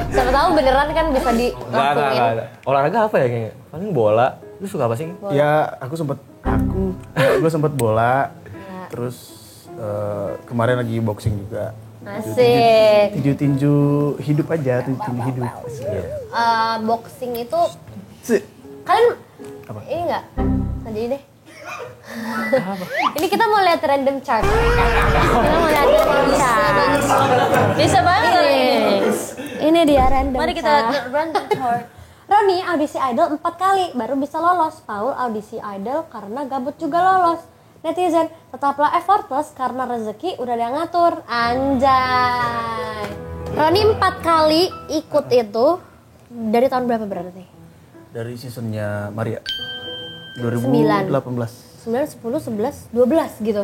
Speaker 3: Siapa tahu beneran kan bisa
Speaker 4: Enggak.
Speaker 3: dilakuin.
Speaker 4: Olahraga apa ya kayaknya? Paling bola. Lu suka apa sih?
Speaker 2: Ya, gue sempet bola. Terus kemarin lagi boxing juga.
Speaker 3: Asik.
Speaker 2: Tinju-tinju hidup aja, tinju hidup.
Speaker 3: Boxing itu
Speaker 2: Sih.
Speaker 3: kalian
Speaker 2: Apa?
Speaker 3: ini nggak jadi deh. Ini kita mau lihat random chart. Kita mau lihat random chart.
Speaker 1: Bisa banget kali ini.
Speaker 3: Ini dia random
Speaker 1: Mari kita
Speaker 3: chart.
Speaker 1: random chart.
Speaker 3: Roni audisi idol 4 kali baru bisa lolos. Paul audisi idol karena gabut juga lolos. Netizen, tetaplah effortless karena rezeki udah ada yang ngatur. Anjay. Roni 4 kali ikut itu dari tahun berapa berarti?
Speaker 2: Dari seasonnya Maria.
Speaker 3: 9.
Speaker 2: 2018.
Speaker 3: 9, 10, 11, 12 gitu.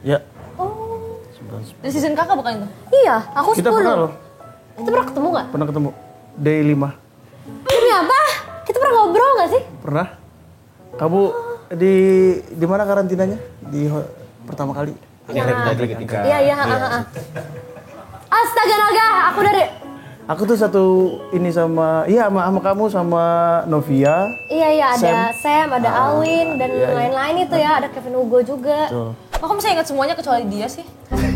Speaker 2: Ya.
Speaker 3: Oh.
Speaker 2: 19.
Speaker 1: Dari season kakak bukan itu?
Speaker 3: Iya, aku 10.
Speaker 2: Kita pernah loh.
Speaker 3: Kita pernah ketemu nggak?
Speaker 2: Pernah ketemu. Day 5.
Speaker 3: Demi apa? Kita pernah ngobrol nggak sih?
Speaker 2: Pernah. Kamu di mana karantinanya? Pertama kali.
Speaker 4: Ini hari tadi ketika.
Speaker 3: Iya. Astaga naga, aku dari
Speaker 2: Aku tuh satu ini sama kamu sama Novia.
Speaker 3: Iya ada Sam, ada Alwin dan lain-lain itu ya, ada Kevin Hugo juga.
Speaker 2: Tuh.
Speaker 1: Kok kamu bisa ingat semuanya kecuali dia sih?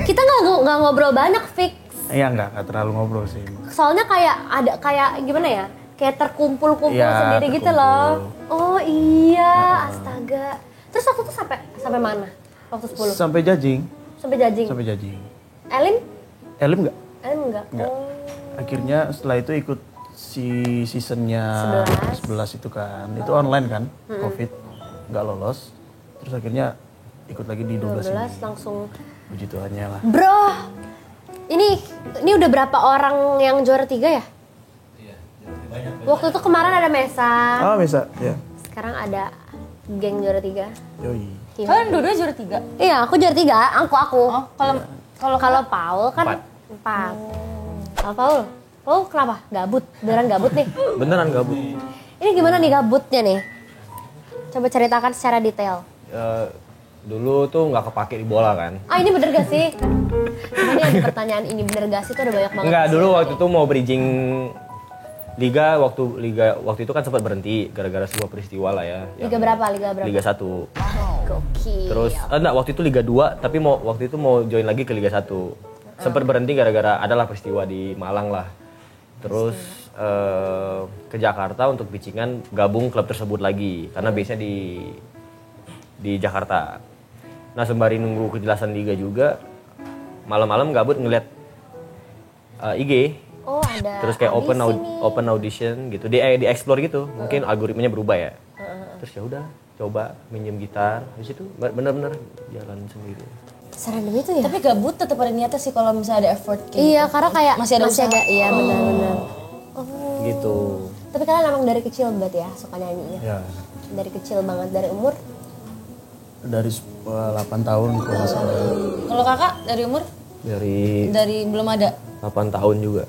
Speaker 3: Kita nggak ngobrol banyak, Fix.
Speaker 2: Iya nggak terlalu ngobrol sih.
Speaker 3: Soalnya kayak gimana ya? Kayak terkumpul-kumpul
Speaker 2: Iya,
Speaker 3: sendiri gitu loh. Oh iya, astaga. Terus waktu itu sampai mana? Waktu 10?
Speaker 2: Sampai judging.
Speaker 3: Sampai judging.
Speaker 2: Sampai judging.
Speaker 3: Elim?
Speaker 2: Elim nggak?
Speaker 3: Elim enggak?
Speaker 2: Nggak.
Speaker 3: Oh.
Speaker 2: Akhirnya setelah itu ikut si seasonnya 11 itu kan. Itu online kan, COVID. Nggak lolos. Terus akhirnya ikut lagi di 12 ini.
Speaker 3: Langsung.
Speaker 2: Puji Tuhannya lah.
Speaker 3: Bro, ini udah berapa orang yang juara 3 ya? Iya, banyak. Waktu itu kemarin ada Mesa.
Speaker 2: Oh, bisa. Ya.
Speaker 3: Sekarang ada geng juara 3.
Speaker 2: Yoi.
Speaker 1: Kalian dua-dua juara 3?
Speaker 3: Iya, aku juara 3. Aku.
Speaker 1: Oh,
Speaker 3: Kalau Paul kan 4. Kalau Paul kenapa? Gabut. Beneran gabut nih.
Speaker 4: Beneran gabut.
Speaker 3: Ini gimana nih gabutnya nih? Coba ceritakan secara detail.
Speaker 4: Dulu tuh nggak kepake di bola kan.
Speaker 3: Ini bener gak sih? Sebenarnya di pertanyaan ini bener gak sih? Itu ada banyak banget.
Speaker 4: Enggak, dulu waktu itu mau bridging liga waktu itu kan sempat berhenti gara-gara sebuah peristiwa lah ya.
Speaker 3: Liga berapa?
Speaker 4: Liga 1.
Speaker 3: Gokil.
Speaker 4: Terus enggak, waktu itu Liga 2 tapi waktu itu mau join lagi ke Liga 1. Sempat berhenti gara-gara adalah peristiwa di Malang lah. Terus ke Jakarta untuk pitchingan gabung klub tersebut lagi karena biasanya di Jakarta. Nah, sembari nunggu kejelasan liga juga, malam-malam gabut ngeliat IG.
Speaker 3: Oh, ada.
Speaker 4: Terus kayak open audition gitu. Di explore gitu. Mungkin algoritmanya berubah ya. Terus ya udah, coba minjem gitar. Habis itu bener-bener jalan sendiri.
Speaker 3: Serandom itu ya?
Speaker 1: Tapi gabut tetap ada niatnya sih kalau misalnya ada effort kayak
Speaker 3: Iya,
Speaker 1: gitu.
Speaker 3: karena kayak
Speaker 1: masih ada usaha.
Speaker 3: iya benar-benar.
Speaker 4: Gitu.
Speaker 3: Tapi kalian emang dari kecil berarti ya suka nyanyinya?
Speaker 2: Ya.
Speaker 3: Dari kecil banget, dari umur?
Speaker 2: Dari 8 tahun kalau nggak salah.
Speaker 1: Kalau kakak dari umur?
Speaker 4: Dari
Speaker 1: Belum ada?
Speaker 4: 8 tahun juga.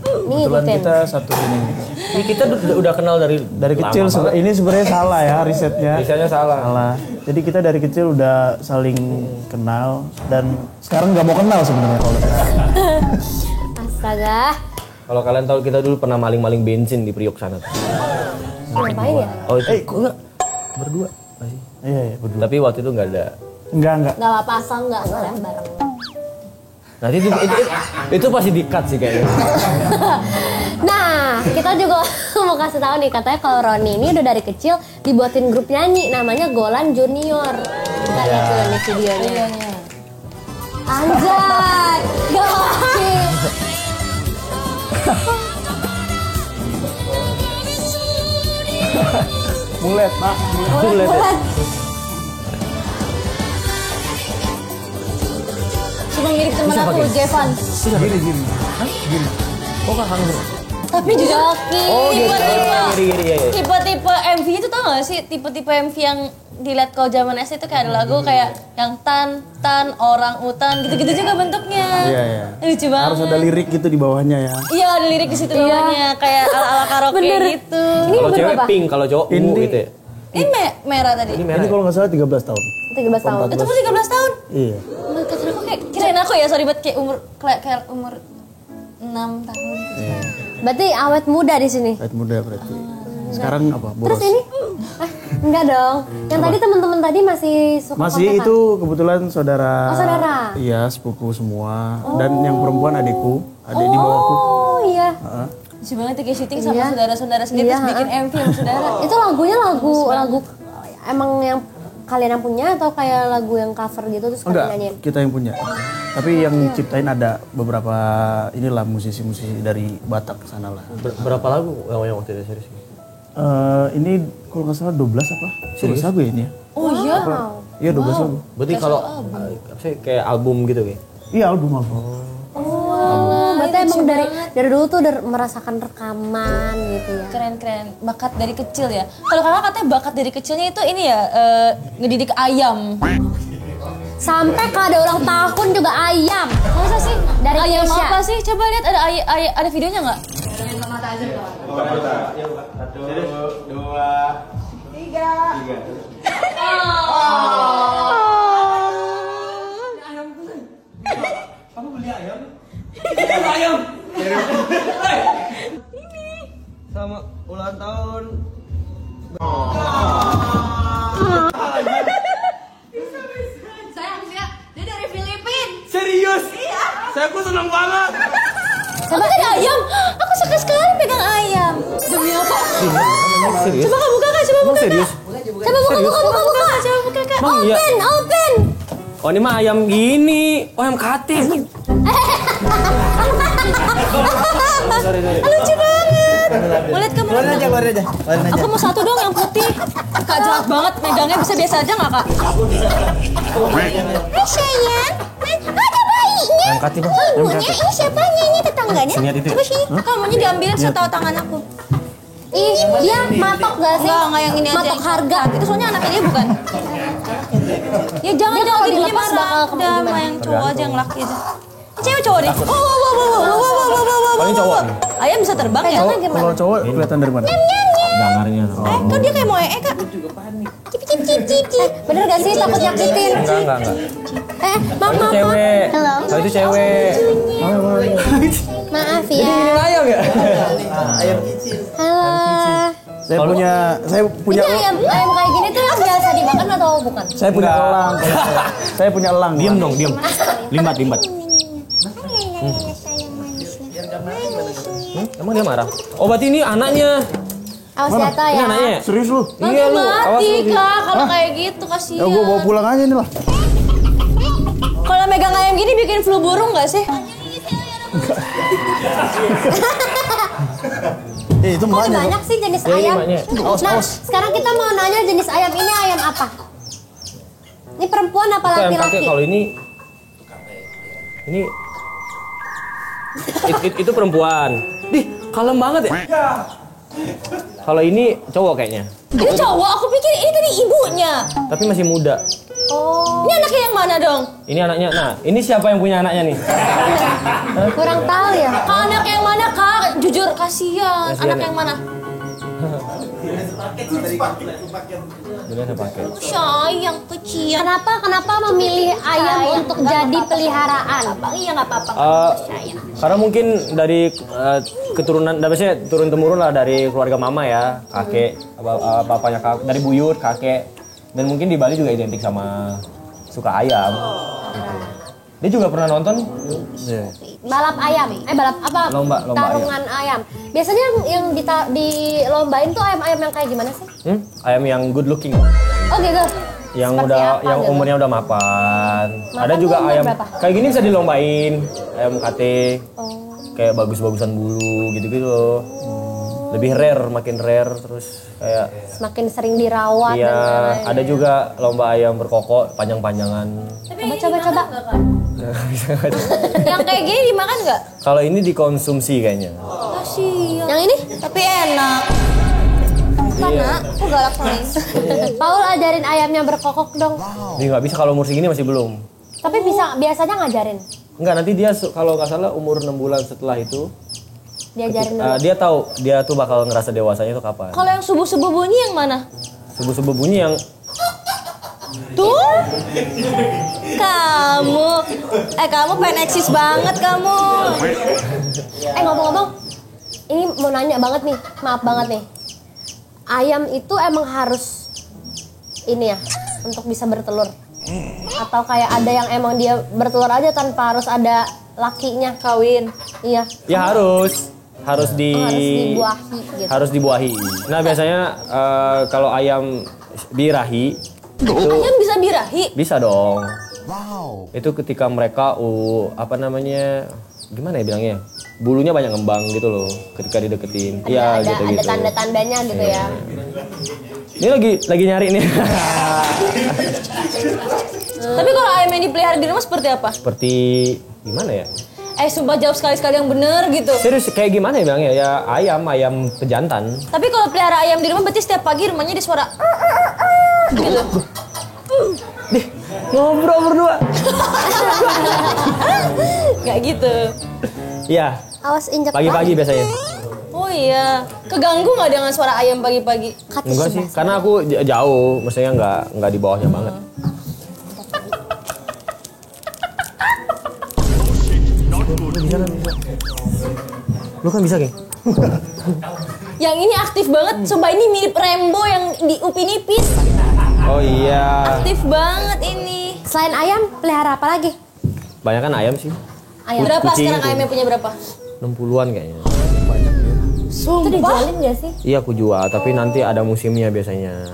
Speaker 2: Kebetulan kita satu ini.
Speaker 4: Ini kita udah kenal dari
Speaker 2: Kecil. Ini sebenarnya salah ya risetnya.
Speaker 4: Risetnya salah.
Speaker 2: Jadi kita dari kecil udah saling kenal dan sekarang nggak mau kenal sebenarnya kalau sekarang.
Speaker 3: Astaga.
Speaker 4: Kalau kalian tahu kita dulu pernah maling-maling bensin di Priok sana.
Speaker 3: Ngapain ya?
Speaker 4: Oh itu.
Speaker 2: Kok nggak? Berdua. Iya, berdua.
Speaker 4: Tapi waktu itu nggak ada.
Speaker 2: Enggak.
Speaker 3: Gak apa-apa, asal nggak bareng.
Speaker 4: Nah itu pasti di-cut sih kayaknya.
Speaker 3: Nah, kita juga mau kasih tahu nih, katanya kalau Roni ini udah dari kecil dibuatin grup nyanyi namanya Golan Junior. Kita lihat dulu nih videonya. Anjay, gokil.
Speaker 2: Mulet, Pak.
Speaker 4: Mulet.
Speaker 1: Cuma mirip temen aku, Jevan.
Speaker 2: Gini. Hah? Gini. Oh, kakak lu.
Speaker 1: Tapi juga
Speaker 4: Oh gitu. Iya.
Speaker 1: tipe-tipe MV itu tau gak sih? Tipe-tipe MV yang dilihat kalau zaman SD itu kayak ada lagu kayak yang tan orang utan gitu-gitu juga bentuknya.
Speaker 2: Iya.
Speaker 1: Lucu banget.
Speaker 2: Harus ada lirik gitu di bawahnya ya.
Speaker 1: Iya, ada lirik di situ bawahnya kayak ala-ala karaoke gitu.
Speaker 4: Kalau cewek pink, kalau cowok ungu
Speaker 2: Ini-
Speaker 4: gitu ya.
Speaker 1: Ini merah tadi.
Speaker 2: Ini kalau nggak salah 13 tahun.
Speaker 3: 13 tahun.
Speaker 1: Itu pun 13 tahun.
Speaker 2: Iya.
Speaker 1: Kata aku kayak kirain aku ya, sorry banget kayak umur 6 tahun.
Speaker 2: Iya.
Speaker 3: Berarti awet muda di sini.
Speaker 2: Awet muda berarti. Sekarang apa? Boros.
Speaker 3: Terus ini? Enggak dong. Yang tadi teman-teman tadi masih suka
Speaker 2: Masih
Speaker 3: kontakan?
Speaker 2: itu kebetulan saudara.
Speaker 3: Oh, saudara.
Speaker 2: Iya, sepupu semua. Dan yang perempuan adikku, adik di bawahku.
Speaker 3: Oh iya.
Speaker 2: Heeh.
Speaker 1: Lucu banget tuh kayak syuting sama
Speaker 3: Iya.
Speaker 1: saudara-saudara sendiri
Speaker 3: Iya,
Speaker 1: terus bikin MV sama saudara.
Speaker 3: Itu lagunya lagu emang yang kalian yang punya atau kayak lagu yang cover gitu terus
Speaker 2: Enggak,
Speaker 3: kalian nyanyiin?
Speaker 2: kita yang punya. Tapi yang ciptain ada beberapa inilah musisi-musisi dari Batak sana lah.
Speaker 4: Berapa lagu yang waktu itu serius?
Speaker 2: Ini kalau nggak salah 12 apa? 12 lagu ya ini ya?
Speaker 1: Oh iya.
Speaker 2: Iya 12 lagu.
Speaker 4: Berarti kalau apa sih kayak album gitu kayak.
Speaker 2: Iya album.
Speaker 3: Oh, berarti emang dari dulu tuh udah merasakan rekaman gitu ya.
Speaker 1: Keren-keren, bakat dari kecil ya. Kalau kakak katanya bakat dari kecilnya itu ini ya, ngedidik ayam.
Speaker 3: Sampai kalau ada ulang tahun juga ayam.
Speaker 1: Masa sih?
Speaker 3: Dari
Speaker 1: ayam
Speaker 3: Indonesia.
Speaker 1: apa sih? Coba lihat ada videonya nggak?
Speaker 4: Selamat ulang tahun.
Speaker 5: Sayang dia dari Filipina.
Speaker 2: Serius? Iya. Saya pun senang banget.
Speaker 1: Coba ada ayam. Aku suka sekali pegang ayam. Demi apa?
Speaker 4: Serius?
Speaker 1: Coba buka Kak, coba buka.
Speaker 4: Serius?
Speaker 1: Coba buka. Coba buka Kak.
Speaker 4: Emang iya?
Speaker 1: Open.
Speaker 4: Oh ini mah ayam gini. Oh ayam kate. Sorry.
Speaker 1: Lucu banget. Mau lihat kamu?
Speaker 2: Keluarin aja.
Speaker 1: Aku mau satu dong yang putih. Kak jahat banget, megangnya bisa biasa aja nggak Kak? Hai sayang, ada bayinya.
Speaker 4: Ayam kate bang.
Speaker 1: Ibunya, ini siapanya? Ini tetangganya.
Speaker 4: Sini, itu.
Speaker 1: Coba sini. Kamunya diambilin setahu tangan aku.
Speaker 3: Ih, dia matok gak sih?
Speaker 1: Enggak yang ini aja.
Speaker 3: Matok harga.
Speaker 1: Itu soalnya anaknya dia bukan. Ya jangan
Speaker 3: Dia kalau
Speaker 1: gitu, dia
Speaker 3: dilepas
Speaker 1: marah.
Speaker 3: bakal
Speaker 1: Udah
Speaker 3: gimana?
Speaker 1: sama yang cowok aja, yang laki aja. Cewek cowok deh.
Speaker 4: Oh ini cowok.
Speaker 1: Ayam bisa terbang ya?
Speaker 3: Pegangnya gimana?
Speaker 2: Kalau cowok kelihatan dari mana?
Speaker 4: Dangarnya.
Speaker 1: Kok dia kayak mau Kak?
Speaker 3: Bener gak sih takut nyakitin?
Speaker 4: Enggak.
Speaker 3: Maaf.
Speaker 4: Itu cewek.
Speaker 3: Halo.
Speaker 4: Oh itu cewek.
Speaker 3: Maaf
Speaker 4: Jadi
Speaker 3: ya.
Speaker 4: ini ayam ya?
Speaker 3: Halo.
Speaker 2: Saya punya
Speaker 3: Ayam kayak gini tuh yang biasa dimakan atau bukan?
Speaker 2: saya punya elang. Saya punya elang.
Speaker 4: Diam dong, diam. Limbat. Emang dia marah? Oh berarti ini anaknya.
Speaker 3: Awas jatuh
Speaker 4: Ini
Speaker 3: ya.
Speaker 4: anaknya ya?
Speaker 2: Serius lu?
Speaker 1: Nanti
Speaker 4: Iya, lu. Awas
Speaker 1: mati
Speaker 4: lu.
Speaker 1: Kak, kalau kayak gitu
Speaker 2: Ya
Speaker 1: kasihan.
Speaker 2: gua bawa pulang aja nih lah.
Speaker 1: Kalau megang ayam gini bikin flu burung gak sih?
Speaker 2: Itu
Speaker 3: Kok
Speaker 2: emaknya.
Speaker 3: banyak sih jenis
Speaker 4: Ya, ini
Speaker 3: ayam?
Speaker 4: emaknya.
Speaker 3: Nah, sekarang kita mau nanya jenis ayam ini ayam apa? Ini perempuan apa
Speaker 4: Itu ayam kate.
Speaker 3: laki-laki?
Speaker 4: Kalau ini itu perempuan. Dih, kalem banget ya. Kalau ini cowok kayaknya.
Speaker 1: Ini cowok, aku pikir ini tadi ibunya.
Speaker 4: Tapi masih muda.
Speaker 3: Oh,
Speaker 1: Ini anaknya yang mana dong?
Speaker 4: Ini anaknya. Nah, ini siapa yang punya anaknya nih?
Speaker 3: kurang tahu ya.
Speaker 1: Kak, anak yang mana Kak? Jujur kasihan.
Speaker 4: Kasihan
Speaker 1: Anak
Speaker 4: ya?
Speaker 1: yang mana?
Speaker 4: Ini ada pakai.
Speaker 1: Sayang kecil.
Speaker 3: Kenapa memilih ayam untuk jadi peliharaan?
Speaker 1: Iya nggak apa-apa.
Speaker 4: Karena mungkin dari keturunan, maksudnya turun temurun lah dari keluarga mama ya, kakek, bapaknya dari buyut, kakek, dan mungkin di Bali juga identik sama suka ayam. Gitu. Dia juga pernah nonton
Speaker 3: Balap ayam. Balap apa?
Speaker 4: Lomba
Speaker 3: Tarungan ayam. Biasanya yang dilombain tuh ayam-ayam yang kayak gimana sih?
Speaker 4: ayam yang good looking,
Speaker 3: Oh gitu.
Speaker 4: yang
Speaker 3: Seperti
Speaker 4: udah
Speaker 3: apa
Speaker 4: yang
Speaker 3: gitu?
Speaker 4: umurnya udah mapan. Ada
Speaker 3: Mapan
Speaker 4: juga
Speaker 3: tuh umur
Speaker 4: ayam
Speaker 3: berapa?
Speaker 4: kayak gini bisa dilombain, ayam kate,
Speaker 3: Oh.
Speaker 4: kayak bagus-bagusan bulu gitu-gitu loh. Lebih rare, makin rare, terus kayak
Speaker 3: Semakin sering dirawat dan
Speaker 4: iya,
Speaker 3: lain-lain.
Speaker 4: ada juga lomba ayam berkokok panjang-panjangan.
Speaker 3: Coba.
Speaker 1: Yang kayak gini dimakan nggak?
Speaker 4: Kalau ini dikonsumsi kayaknya.
Speaker 1: Kasihan.
Speaker 3: Yang ini?
Speaker 1: Tapi enak. Mana? Aku galak sama ini.
Speaker 3: Paul ajarin ayamnya berkokok dong.
Speaker 4: Dia nggak bisa kalau umur segini masih belum.
Speaker 3: Tapi biasanya ngajarin.
Speaker 4: Enggak, nanti dia kalau nggak salah umur 6 bulan setelah itu
Speaker 3: Diajarin dulu.
Speaker 4: dia tahu dia tuh bakal ngerasa dewasanya itu kapan.
Speaker 1: Kalau yang subuh-subuh bunyi yang mana?
Speaker 4: Subuh-subuh bunyi yang
Speaker 1: Tuh. Kamu pengen eksis banget kamu.
Speaker 3: Ngomong-ngomong, ini mau nanya banget nih, maaf banget nih. Ayam itu emang harus ini ya, untuk bisa bertelur? Atau kayak ada yang emang dia bertelur aja tanpa harus ada lakinya?
Speaker 1: Kawin.
Speaker 3: Iya,
Speaker 4: ya harus
Speaker 3: dibuahi gitu.
Speaker 4: harus dibuahi. Nah biasanya kalau ayam birahi itu
Speaker 1: Ayam bisa birahi.
Speaker 4: bisa dong. Itu ketika mereka gimana ya bilangnya? Bulunya banyak ngembang gitu loh ketika dideketin. Iya
Speaker 3: Ada
Speaker 4: gitu-gitu.
Speaker 3: tanda-tandanya gitu ya.
Speaker 4: Ini lagi nyari nih.
Speaker 1: Tapi kalau ayam yang dipelihara di rumah seperti apa?
Speaker 4: Seperti gimana ya?
Speaker 1: Sumpah jawab sekali-sekali yang bener gitu.
Speaker 4: Serius kayak gimana ya bilangnya? Ya ayam pejantan.
Speaker 1: Tapi kalau pelihara ayam di rumah berarti setiap pagi rumahnya di suara gitu.
Speaker 4: Dih, ngobrol berdua.
Speaker 1: Gak gitu.
Speaker 4: Iya,
Speaker 3: Awas injak
Speaker 4: pagi-pagi biasanya.
Speaker 1: Oh iya, keganggu nggak dengan suara ayam pagi-pagi?
Speaker 4: Enggak sih, karena aku jauh, maksudnya nggak di bawahnya banget. Lu kan bisa, Geng?
Speaker 1: Yang ini aktif banget, sumpah ini mirip Rembo yang di Upin Ipin.
Speaker 4: Oh iya.
Speaker 1: Aktif banget ini.
Speaker 3: Selain ayam, pelihara apa lagi?
Speaker 4: Banyak kan ayam sih.
Speaker 3: Ayam.
Speaker 1: Berapa
Speaker 4: Kucing
Speaker 1: sekarang
Speaker 4: tuh.
Speaker 1: ayamnya punya berapa?
Speaker 4: 60-an kayaknya.
Speaker 3: Itu dijualin gak sak?
Speaker 4: Iya aku jual, tapi nanti ada musimnya biasanya.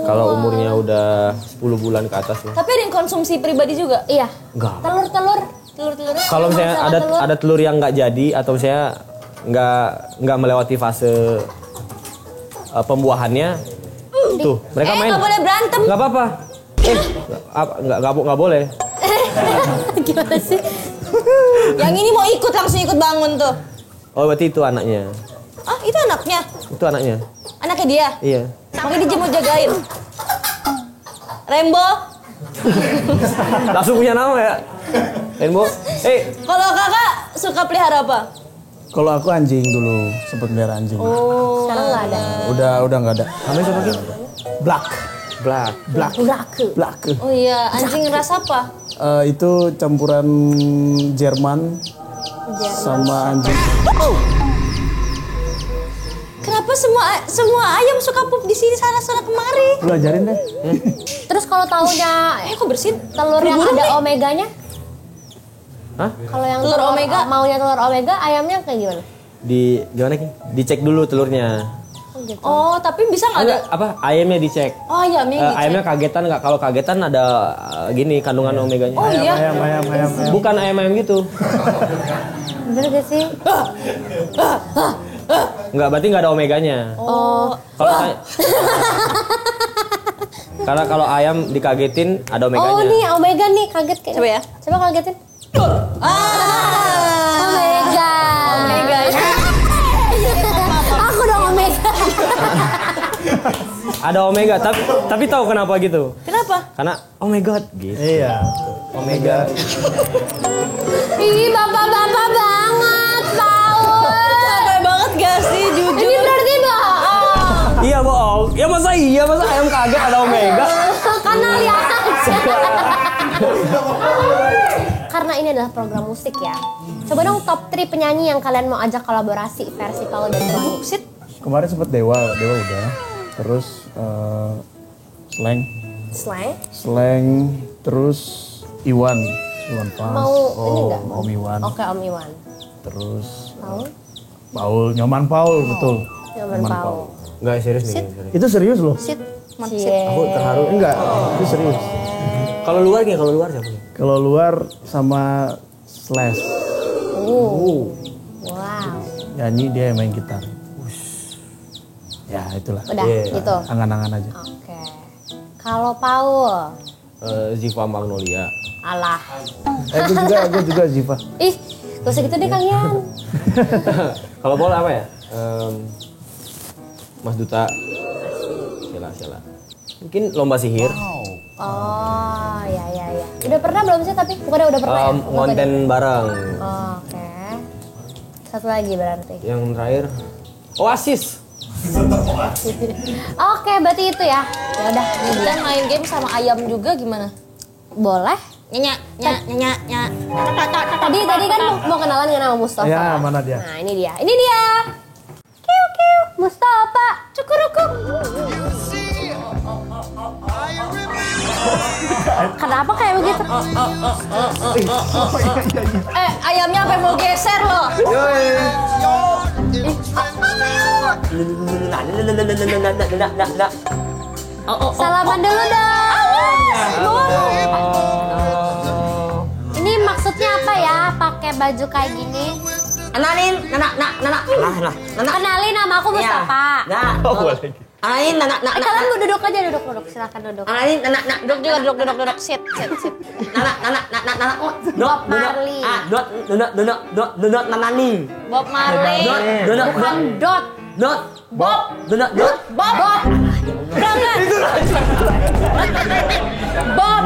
Speaker 4: Kalau umurnya udah 10 bulan ke atas ya.
Speaker 1: Tapi ada yang konsumsi pribadi juga?
Speaker 3: Iya.
Speaker 4: Enggak.
Speaker 1: Telur-telurnya?
Speaker 4: Kalau misalnya ada telur yang nggak jadi atau misalnya nggak melewati fase pembuahannya, tuh mereka main.
Speaker 1: Nggak boleh berantem.
Speaker 4: Nggak apa-apa. Nggak boleh.
Speaker 3: Gimana sih?
Speaker 1: Yang ini mau ikut langsung ikut bangun tuh.
Speaker 4: Oh berarti itu anaknya.
Speaker 1: Ah itu anaknya?
Speaker 4: Itu anaknya.
Speaker 1: Anaknya dia?
Speaker 4: Iya.
Speaker 1: Makanya dia mau jagain. Rembo?
Speaker 4: Langsung punya nama ya. Rainbow.
Speaker 1: Kalau kakak suka pelihara apa?
Speaker 2: Kalau aku anjing dulu, sempet melihara anjing.
Speaker 3: Sekarang nggak ada.
Speaker 2: Udah nggak ada.
Speaker 4: Namanya siapa Ki?
Speaker 2: Black.
Speaker 3: Black.
Speaker 1: Oh iya, anjing ras apa?
Speaker 2: Itu campuran Jerman sama anjing.
Speaker 1: Kenapa semua ayam suka pup di sini sana kemari?
Speaker 2: Lu ajarin deh.
Speaker 3: Terus kalau tahunya
Speaker 1: Kok bersin?
Speaker 3: telur yang
Speaker 1: Burung
Speaker 3: ada
Speaker 1: nih.
Speaker 3: omeganya?
Speaker 4: Hah?
Speaker 3: Kalau yang
Speaker 1: Telur omega?
Speaker 3: maunya telur omega, ayamnya kayak gimana?
Speaker 4: Gimana Ki? Dicek dulu telurnya.
Speaker 1: Oh, tapi bisa nggak ada?
Speaker 4: Apa? Ayamnya dicek.
Speaker 1: Oh iya,
Speaker 4: Ayamnya kagetan nggak? Kalau kagetan ada gini kandungan omeganya.
Speaker 1: Oh iya.
Speaker 2: Ayam.
Speaker 4: Bukan ayam gitu.
Speaker 3: Bener gak sih?
Speaker 4: Nggak, berarti nggak ada omeganya.
Speaker 1: Oh.
Speaker 4: Kalau karena kalau ayam dikagetin ada omeganya.
Speaker 3: Oh nih omega nih, kaget kayaknya.
Speaker 1: Coba ya.
Speaker 3: Coba kagetin.
Speaker 1: Ah.
Speaker 3: Omega.
Speaker 1: Omega.
Speaker 3: Aku dong omega.
Speaker 4: Ada omega, tapi tahu kenapa gitu?
Speaker 1: Kenapa?
Speaker 4: Karena oh my god gitu.
Speaker 2: Iya.
Speaker 4: Omega.
Speaker 3: Ih bapak-bapak banget, Paul.
Speaker 1: Capek banget gak sih, jujur?
Speaker 3: Ini berarti bohong.
Speaker 4: Iya bohong. Ya masa ayam kaget ada omega?
Speaker 3: Karena lihat aja. Karena ini adalah program musik ya. Coba dong top 3 penyanyi yang kalian mau ajak kolaborasi versi Paul dan Tony.
Speaker 2: Kemarin sempet Dewa udah. Terus Slang, terus Iwan Fals.
Speaker 3: Mau ini enggak?
Speaker 2: Om Iwan.
Speaker 3: Oke, Om Iwan.
Speaker 2: Terus
Speaker 3: Paul.
Speaker 2: Nyoman Paul, betul.
Speaker 3: Nyoman Paul.
Speaker 4: Enggak serius nih. Serius.
Speaker 2: Itu serius loh.
Speaker 1: Sit.
Speaker 4: Aku terharu.
Speaker 2: Enggak, itu serius.
Speaker 4: Kalau luar siapa nih?
Speaker 2: Kalau luar sama Slash.
Speaker 3: Wow.
Speaker 2: Nyanyi dia yang main gitar. Ya itulah.
Speaker 3: Udah gitu.
Speaker 2: Angan-angan aja.
Speaker 3: Oke. Kalau Paul.
Speaker 4: Ziva Magnolia.
Speaker 3: Alah.
Speaker 2: Gue juga Ziva.
Speaker 3: Ih, gak usah gitu deh kalian.
Speaker 4: Kalau Paul apa ya? Mas Duta. Sela. Mungkin lomba sihir.
Speaker 3: Oh, ya. Udah pernah belum sih tapi? Bukannya udah pernah ya?
Speaker 4: Konten bareng.
Speaker 3: Oke. Satu lagi berarti.
Speaker 4: Yang terakhir Oasis.
Speaker 3: Oke, berarti itu ya. Ya udah, ini dia.
Speaker 1: Kita main game sama ayam juga gimana?
Speaker 3: Boleh.
Speaker 1: Nyak.
Speaker 3: Tadi kan mau kenalan dengan nama Mustafa.
Speaker 2: Ya, mana dia?
Speaker 3: Nah, ini dia. Kiu, Mustafa. Cukuruku. Kenapa kayak begitu?
Speaker 1: Ayamnya sampai mau geser loh.
Speaker 3: Salaman dulu dong. Ini maksudnya apa ya? Pakai baju kayak gini?
Speaker 6: Kenalin,
Speaker 3: Kenalin nama aku Mustafa.
Speaker 4: Oh boleh.
Speaker 6: Kenalin,
Speaker 3: Kalian mau duduk aja, duduk. Silakan duduk.
Speaker 6: Kenalin,
Speaker 1: Duduk. Sit.
Speaker 3: Bob Marley.
Speaker 6: Dot, nanani.
Speaker 1: Bob Marley.
Speaker 3: Bukan Dot.
Speaker 6: Bob.
Speaker 3: Bob.
Speaker 1: Berangkat. Bob.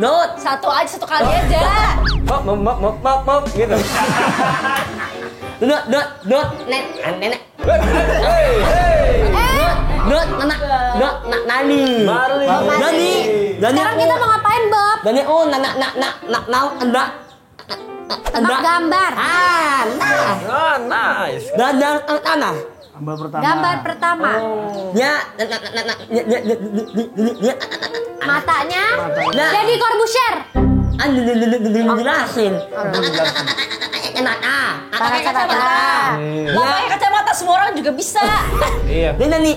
Speaker 6: Dot.
Speaker 1: Satu kali aja.
Speaker 4: Mop gitu.
Speaker 6: Dot, nenek. Dot, nani.
Speaker 3: Sekarang kita mau ngapain, Bob?
Speaker 6: Nani,
Speaker 3: Tebak gambar.
Speaker 4: Ah, nice.
Speaker 6: Dadang tanah.
Speaker 2: Gambar pertama.
Speaker 3: Gambar pertama.
Speaker 6: Ya,
Speaker 3: Matanya Deddy Corbuzier.
Speaker 6: jelasin. Enak
Speaker 1: Pakai kacamata. Mau pakai kacamata semua orang juga bisa.
Speaker 4: Iya.
Speaker 6: Ini nih.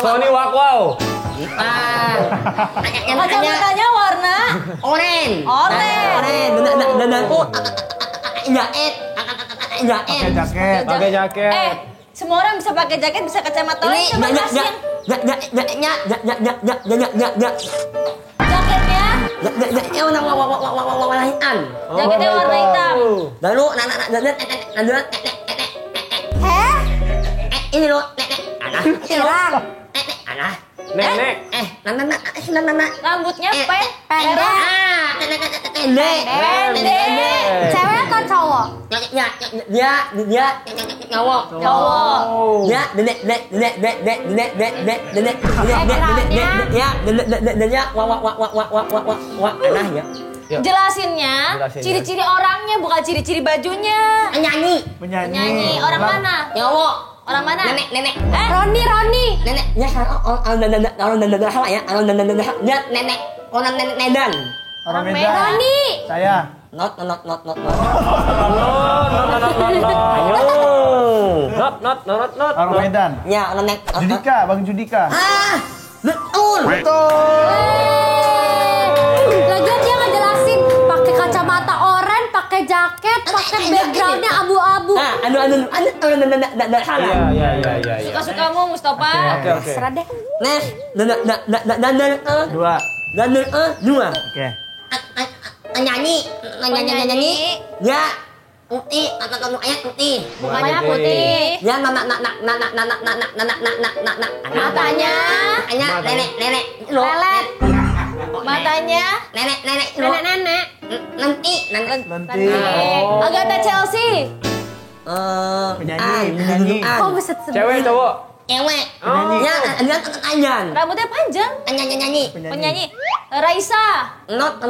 Speaker 4: Sony Wow.
Speaker 1: Kacamatanya warna
Speaker 6: Oren.
Speaker 2: Pakai jaket.
Speaker 4: Pakai jaket.
Speaker 1: semua orang bisa pakai jaket, bisa kacamata lain. Coba jelasin. Jaketnya warna hitam.
Speaker 6: Lalu ini lo
Speaker 3: Pirang.
Speaker 4: Nenek.
Speaker 1: Rambutnya
Speaker 3: Pendek.
Speaker 6: pendek.
Speaker 3: Cewek atau cowok?
Speaker 6: Dia ngawok.
Speaker 1: cowok.
Speaker 6: Ya, nenek ya.
Speaker 4: Yuk.
Speaker 1: Jelasinnya,
Speaker 4: Jelasin,
Speaker 1: ciri-ciri orangnya bukan ciri-ciri bajunya.
Speaker 6: Nyanyi.
Speaker 1: Penyanyi, orang mana?
Speaker 6: Ngawok.
Speaker 1: Orang mana?
Speaker 6: Nenek.
Speaker 3: Roni.
Speaker 6: Nenek, ya orang nenek Medan.
Speaker 2: Orang
Speaker 1: Medan.
Speaker 2: Medan.
Speaker 3: Roni.
Speaker 2: Saya.
Speaker 6: Not.
Speaker 4: Not.
Speaker 2: Orang Medan.
Speaker 6: Ya, nenek.
Speaker 2: Judika, Bang Judika.
Speaker 6: Betul.
Speaker 3: Lagian dia ngejelasin pakai kacamata oranye, pakai jaket, pakai backgroundnya abu-abu.
Speaker 6: Anu, salah.
Speaker 4: Iya.
Speaker 1: Suka-sukamu Mustafa.
Speaker 4: Oke.
Speaker 3: Serah deh.
Speaker 6: Nah,
Speaker 2: Dua.
Speaker 6: dua.
Speaker 2: Oke.
Speaker 6: Nyanyi. Ya, uti.
Speaker 1: Mukanya putih.
Speaker 6: Ya,
Speaker 1: Matanya.
Speaker 6: nenek.
Speaker 3: Lelet.
Speaker 1: Matanya.
Speaker 6: Nenek.
Speaker 3: Nenek-nenek.
Speaker 6: Nanti.
Speaker 1: Agatha Chelsea.
Speaker 2: Penyanyi.
Speaker 3: Kok bisa sebut?
Speaker 4: Cewek cowok.
Speaker 6: Ewek. Ya, anjan.
Speaker 1: Rambutnya panjang.
Speaker 6: Nyanyi.
Speaker 1: Penyanyi. Raisa.
Speaker 6: Not.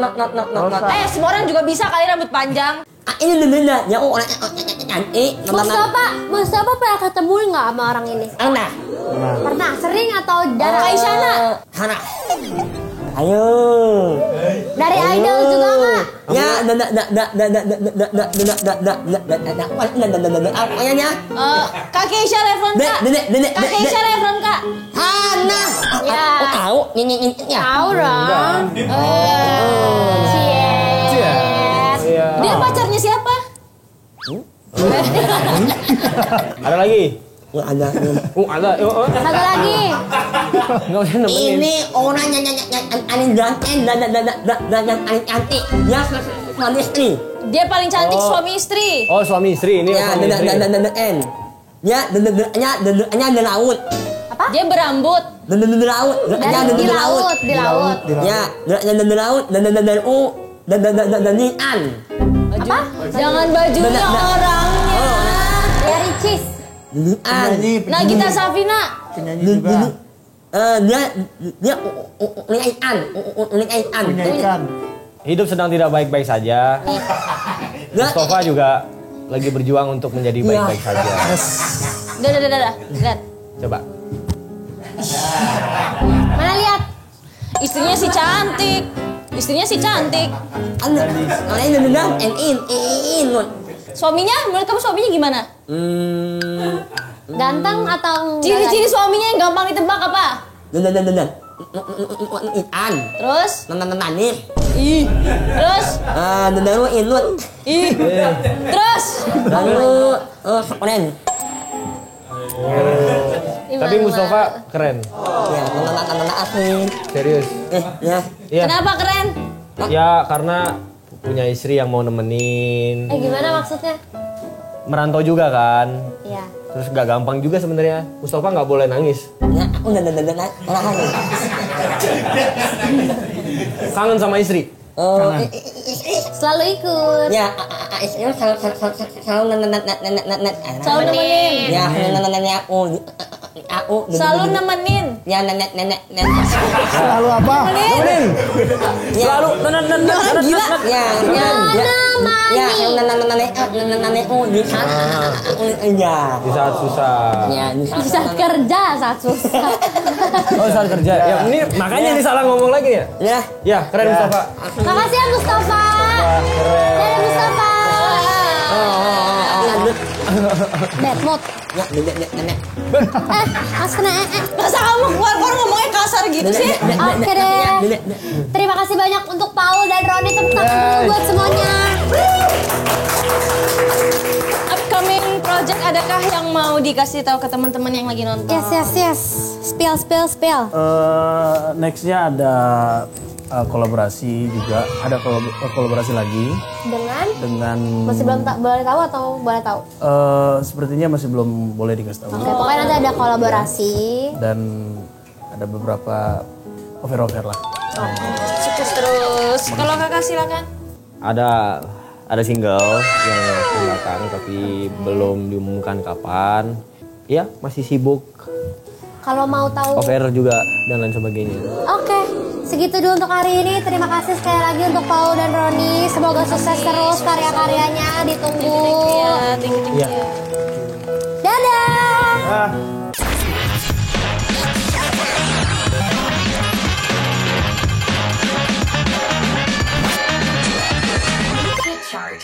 Speaker 1: Semua orang juga bisa kali rambut panjang.
Speaker 6: Ini ya nanti.
Speaker 3: Mustafa pernah ketemu nggak sama orang ini?
Speaker 6: Ana.
Speaker 3: Pernah? Sering atau jarang?
Speaker 1: Aisyana.
Speaker 6: Hana. Ayo.
Speaker 3: Dari idol juga nggak?
Speaker 6: Ya, apanya?
Speaker 1: Kakek Isya Levronka.
Speaker 6: Nenek.
Speaker 1: Kakek Isya Levronka.
Speaker 6: Hana.
Speaker 1: Ya.
Speaker 6: Oh, tahu? Ini ya.
Speaker 3: Tahu dong.
Speaker 4: Iya.
Speaker 1: Dia pacarnya siapa?
Speaker 4: Ada lagi?
Speaker 6: Ada.
Speaker 4: Ada.
Speaker 3: Satu lagi.
Speaker 4: Enggak usah nemenin.
Speaker 6: Ini orang yang ganteng dan cantik. Ya, suami istri.
Speaker 1: Dia paling cantik suami istri.
Speaker 4: Oh, suami istri ini.
Speaker 6: Ya,
Speaker 4: suami istri.
Speaker 6: dan. Ya, dan laut.
Speaker 1: Dia berambut.
Speaker 6: Dan laut.
Speaker 3: Di laut.
Speaker 6: Ya, dan laut dan nian.
Speaker 3: Apa?
Speaker 1: Jangan bajunya orangnya.
Speaker 3: Dari Cheese.
Speaker 6: Nian.
Speaker 1: Nagita Safina.
Speaker 2: Penyanyi juga.
Speaker 6: Dia unikan.
Speaker 2: Punya ikan.
Speaker 4: Hidup sedang tidak baik-baik saja. Mustafa juga lagi berjuang untuk menjadi baik-baik saja.
Speaker 1: Udah. Lihat.
Speaker 4: Coba.
Speaker 3: Mana lihat?
Speaker 1: Istrinya si cantik. Suaminya, menurut kamu suaminya gimana?
Speaker 3: Ganteng atau enggak?
Speaker 1: Ciri-ciri suaminya yang gampang ditebak apa?
Speaker 6: Ikan.
Speaker 1: Terus?
Speaker 6: Nih.
Speaker 1: Ih. Terus?
Speaker 6: Inut.
Speaker 1: Ih. Terus?
Speaker 6: Lalu keren.
Speaker 4: Tapi Mustafa keren.
Speaker 6: Ya, asli.
Speaker 4: Serius.
Speaker 6: Ya.
Speaker 4: Iya.
Speaker 1: Kenapa keren?
Speaker 4: Ya karena punya istri yang mau nemenin.
Speaker 3: Gimana maksudnya?
Speaker 4: Merantau juga kan.
Speaker 3: Iya.
Speaker 4: Terus gak gampang juga sebenarnya. Mustafa nggak boleh nangis.
Speaker 6: Ya, aku
Speaker 4: Kangen sama istri.
Speaker 3: Selalu ikut.
Speaker 6: Ya, istri selalu
Speaker 1: Selalu nemenin.
Speaker 6: Ya, aku Aku
Speaker 1: Selalu nemenin.
Speaker 6: Ya nenek.
Speaker 2: Selalu apa?
Speaker 4: Nemenin. Selalu
Speaker 1: Gila.
Speaker 6: Ya
Speaker 4: di saat susah.
Speaker 3: Di saat kerja, saat susah.
Speaker 4: Oh saat kerja. Ya ini makanya ini salah ngomong lagi ya.
Speaker 6: Ya.
Speaker 4: Ya keren Mustafa.
Speaker 3: Makasih ya Mustafa. Dadah Mustafa. Bad mood.
Speaker 6: Nenek.
Speaker 3: Mas kena
Speaker 1: Masa kamu keluar ngomongnya kasar gitu sih?
Speaker 3: Oke deh. Terima kasih banyak untuk Paul dan Roni. Tepuk tangan dulu buat semuanya.
Speaker 1: Upcoming project adakah yang mau dikasih tahu ke teman-teman yang lagi nonton?
Speaker 3: Yes. Spill.
Speaker 2: Nextnya ada kolaborasi juga, ada kolaborasi lagi dengan
Speaker 3: Masih belum boleh tahu atau boleh tahu?
Speaker 2: sepertinya masih belum boleh dikasih tahu.
Speaker 3: Oke, pokoknya nanti ada kolaborasi.
Speaker 2: Dan ada beberapa over lah.
Speaker 1: Sukses terus. Kalau kakak silakan.
Speaker 4: Ada single yang akan datang tapi belum diumumkan kapan. Ya masih sibuk.
Speaker 3: Kalau mau tahu.
Speaker 4: Over juga dan lain sebagainya.
Speaker 3: Oke, segitu dulu untuk hari ini. Terima kasih sekali lagi untuk Paul dan Roni. Semoga sukses terus karya-karyanya. Ditunggu.
Speaker 1: Thank you.
Speaker 3: Dadah.
Speaker 7: Chart.